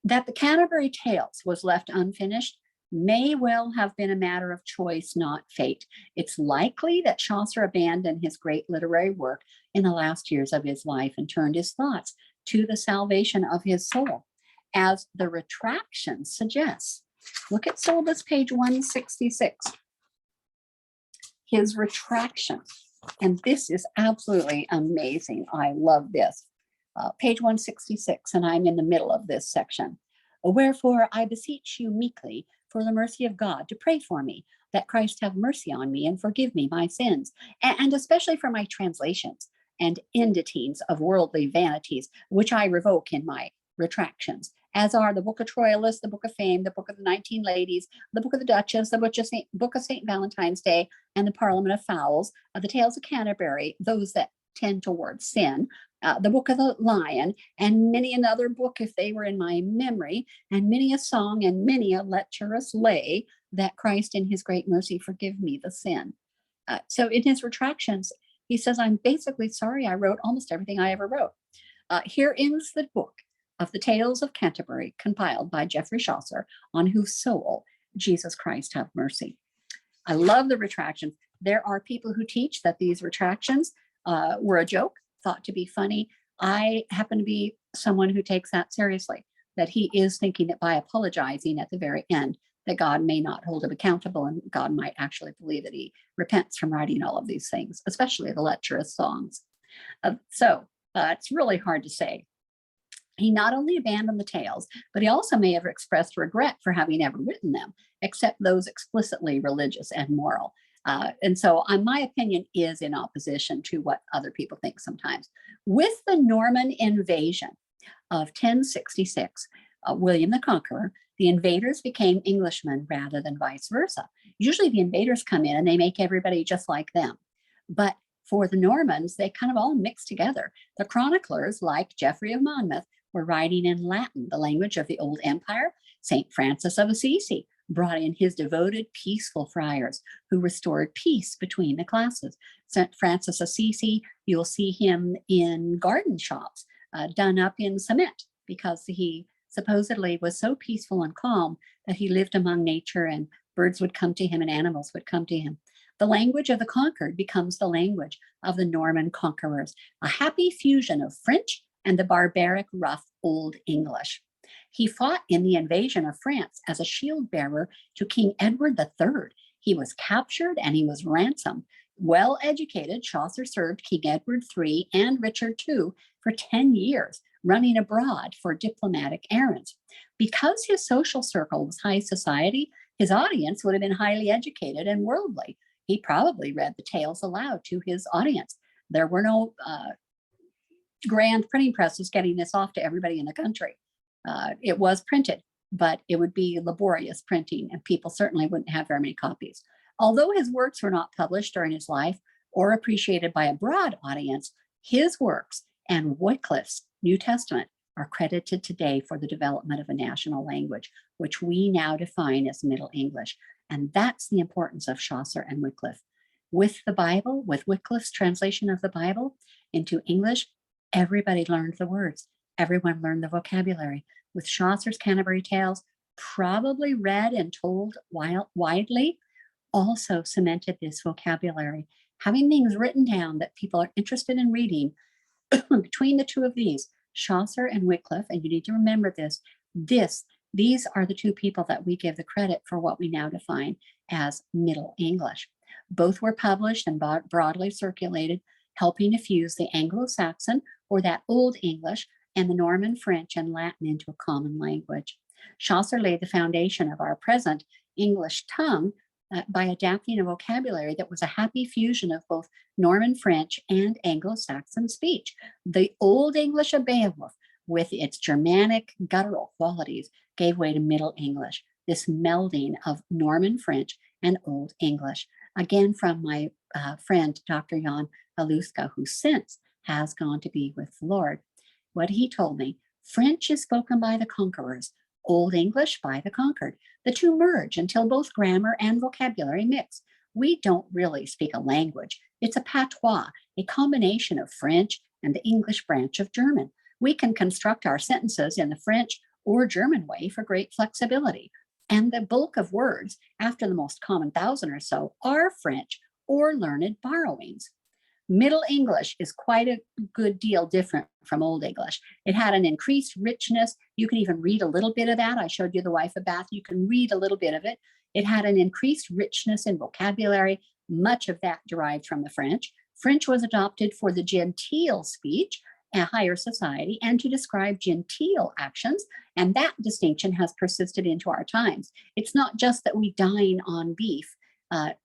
A: That the Canterbury Tales was left unfinished may well have been a matter of choice, not fate. It's likely that Chaucer abandoned his great literary work in the last years of his life and turned his thoughts to the salvation of his soul, as the retraction suggests. Look at syllabus page 166. His retraction. And this is absolutely amazing. I love this. Page 166, and I'm in the middle of this section. Wherefore I beseech you meekly, for the mercy of God, to pray for me, that Christ have mercy on me and forgive me my sins, and especially for my translations and inditines of worldly vanities, which I revoke in my retractions, as are the Book of Troilus, the Book of Fame, the Book of the 19 Ladies, the Book of the Duchess, the Book of St. Valentine's Day, and the Parliament of Fowls, the Tales of Canterbury, those that tend towards sin, the Book of the Lion, and many another book if they were in my memory, and many a song and many a lecherous lay, that Christ in his great mercy forgive me the sin. So in his retractions, he says, I'm basically sorry I wrote almost everything I ever wrote. Here ends the book of the Tales of Canterbury, compiled by Geoffrey Chaucer, on whose soul Jesus Christ have mercy. I love the retractions. There are people who teach that these retractions were a joke, thought to be funny. I happen to be someone who takes that seriously, that he is thinking that by apologizing at the very end, that God may not hold him accountable, and God might actually believe that he repents from writing all of these things, especially the lecherous songs. So it's really hard to say. He not only abandoned the tales, but he also may have expressed regret for having ever written them, except those explicitly religious and moral. And so my opinion is in opposition to what other people think sometimes. With the Norman invasion of 1066, William the Conqueror, the invaders became Englishmen rather than vice versa. Usually the invaders come in and they make everybody just like them. But for the Normans, they kind of all mixed together. The chroniclers, like Geoffrey of Monmouth, were writing in Latin, the language of the old empire. St. Francis of Assisi brought in his devoted, peaceful friars who restored peace between the classes. St. Francis Assisi, you'll see him in garden shops done up in cement, because he supposedly was so peaceful and calm that he lived among nature, and birds would come to him and animals would come to him. The language of the conquered becomes the language of the Norman conquerors, a happy fusion of French and the barbaric, rough Old English. He fought in the invasion of France as a shield bearer to King Edward III. He was captured and he was ransomed. Well educated, Chaucer served King Edward III and Richard II for 10 years, running abroad for diplomatic errands. Because his social circle was high society, his audience would have been highly educated and worldly. He probably read the tales aloud to his audience. There were no grand printing presses getting this off to everybody in the country. It was printed, but it would be laborious printing, and people certainly wouldn't have very many copies. Although his works were not published during his life or appreciated by a broad audience, his works and Wycliffe's New Testament are credited today for the development of a national language, which we now define as Middle English. And that's the importance of Chaucer and Wycliffe. With the Bible, with Wycliffe's translation of the Bible into English, everybody learned the words. Everyone learned the vocabulary. With Chaucer's Canterbury Tales, probably read and told widely, also cemented this vocabulary. Having things written down that people are interested in reading, between the two of these, Chaucer and Wycliffe, and you need to remember this, these are the two people that we give the credit for what we now define as Middle English. Both were published and broadly circulated, helping to fuse the Anglo-Saxon, or that Old English, and the Norman French and Latin into a common language. Chaucer laid the foundation of our present English tongue by adapting a vocabulary that was a happy fusion of both Norman French and Anglo-Saxon speech. The Old English of Beowulf, with its Germanic guttural qualities, gave way to Middle English, this melding of Norman French and Old English. Again, from my friend, Dr. Jan Haluska, who since has gone to be with the Lord. What he told me, French is spoken by the conquerors, Old English by the conquered. The two merge until both grammar and vocabulary mix. We don't really speak a language. It's a patois, a combination of French and the English branch of German. We can construct our sentences in the French or German way for great flexibility. And the bulk of words, after the most common 1,000 or so, are French or learned borrowings. Middle English is quite a good deal different from Old English. It had an increased richness. You can even read a little bit of that. I showed you the Wife of Bath. You can read a little bit of it. It had an increased richness in vocabulary. Much of that derived from the French. French was adopted for the genteel speech, a higher society, and to describe genteel actions. And that distinction has persisted into our times. It's not just that we dine on beef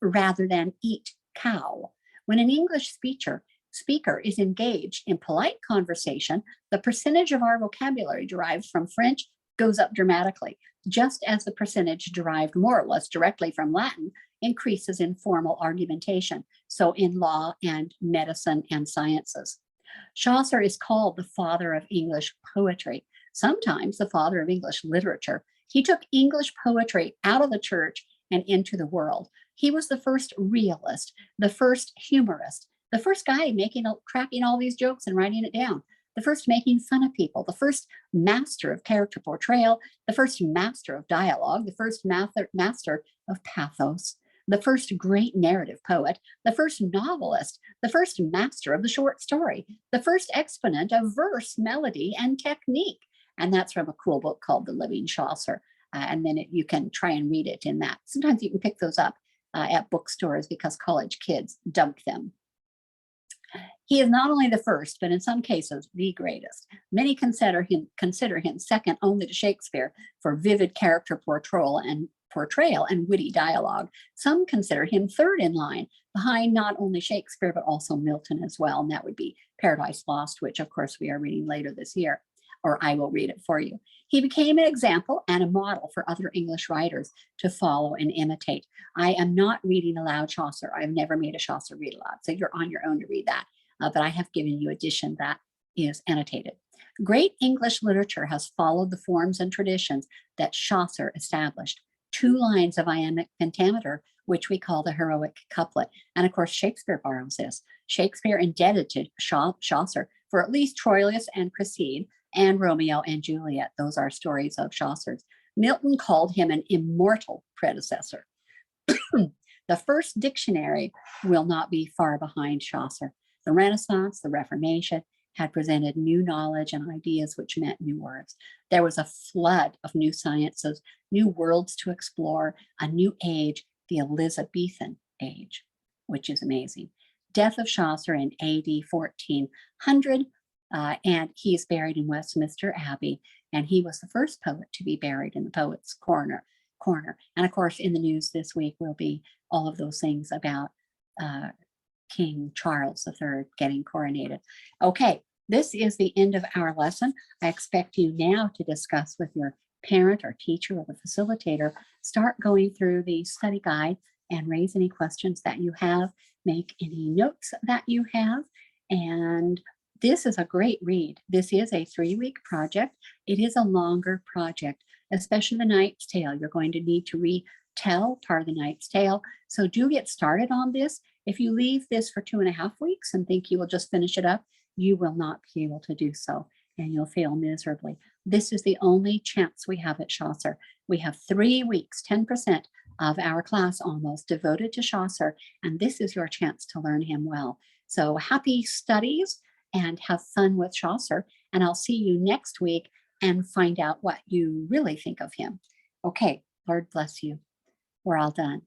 A: rather than eat cow. When an English speaker speaker is engaged in polite conversation, the percentage of our vocabulary derived from French goes up dramatically, just as the percentage derived more or less directly from Latin increases in formal argumentation, so in law and medicine and sciences. Chaucer is called the father of English poetry, sometimes the father of English literature. He took English poetry out of the church and into the world. He was the first realist, the first humorist, the first guy cracking all these jokes and writing it down, the first making fun of people, the first master of character portrayal, the first master of dialogue, the first master of pathos, the first great narrative poet, the first novelist, the first master of the short story, the first exponent of verse, melody, and technique. And that's from a cool book called The Living Chaucer. And then you can try and read it in that. Sometimes you can pick those up at bookstores because college kids dump them. He is not only the first, but in some cases, the greatest. Many consider him second only to Shakespeare for vivid character portrayal and witty dialogue. Some consider him third in line, behind not only Shakespeare, but also Milton as well. And that would be Paradise Lost, which of course we are reading later this year, or I will read it for you. He became an example and a model for other English writers to follow and imitate. I am not reading aloud Chaucer. I've never made a Chaucer read aloud, so you're on your own to read that. But I have given you edition that is annotated. Great English literature has followed the forms and traditions that Chaucer established. 2 lines of iambic pentameter, which we call the heroic couplet. And of course, Shakespeare borrows this. Shakespeare indebted to Chaucer for at least Troilus and Cresside and Romeo and Juliet. Those are stories of Chaucer's. Milton called him an immortal predecessor. The first dictionary will not be far behind Chaucer. The Renaissance, the Reformation, had presented new knowledge and ideas which meant new words. There was a flood of new sciences, new worlds to explore, a new age, the Elizabethan age, which is amazing. Death of Chaucer in AD 1400, and he is buried in Westminster Abbey, and he was the first poet to be buried in the Poets' Corner. And of course, in the news this week will be all of those things about King Charles III getting coronated. Okay, this is the end of our lesson. I expect you now to discuss with your parent or teacher or the facilitator. Start going through the study guide and raise any questions that you have, make any notes that you have. And this is a great read. This is a 3-week project. It is a longer project, especially the Knight's Tale. You're going to need to retell part of the Knight's Tale. So do get started on this. If you leave this for 2.5 weeks and think you will just finish it up, you will not be able to do so, and you'll fail miserably. This is the only chance we have at Chaucer. We have 3 weeks, 10% of our class almost devoted to Chaucer, and this is your chance to learn him well. So happy studies and have fun with Chaucer, and I'll see you next week and find out what you really think of him. Okay, Lord bless you. We're all done.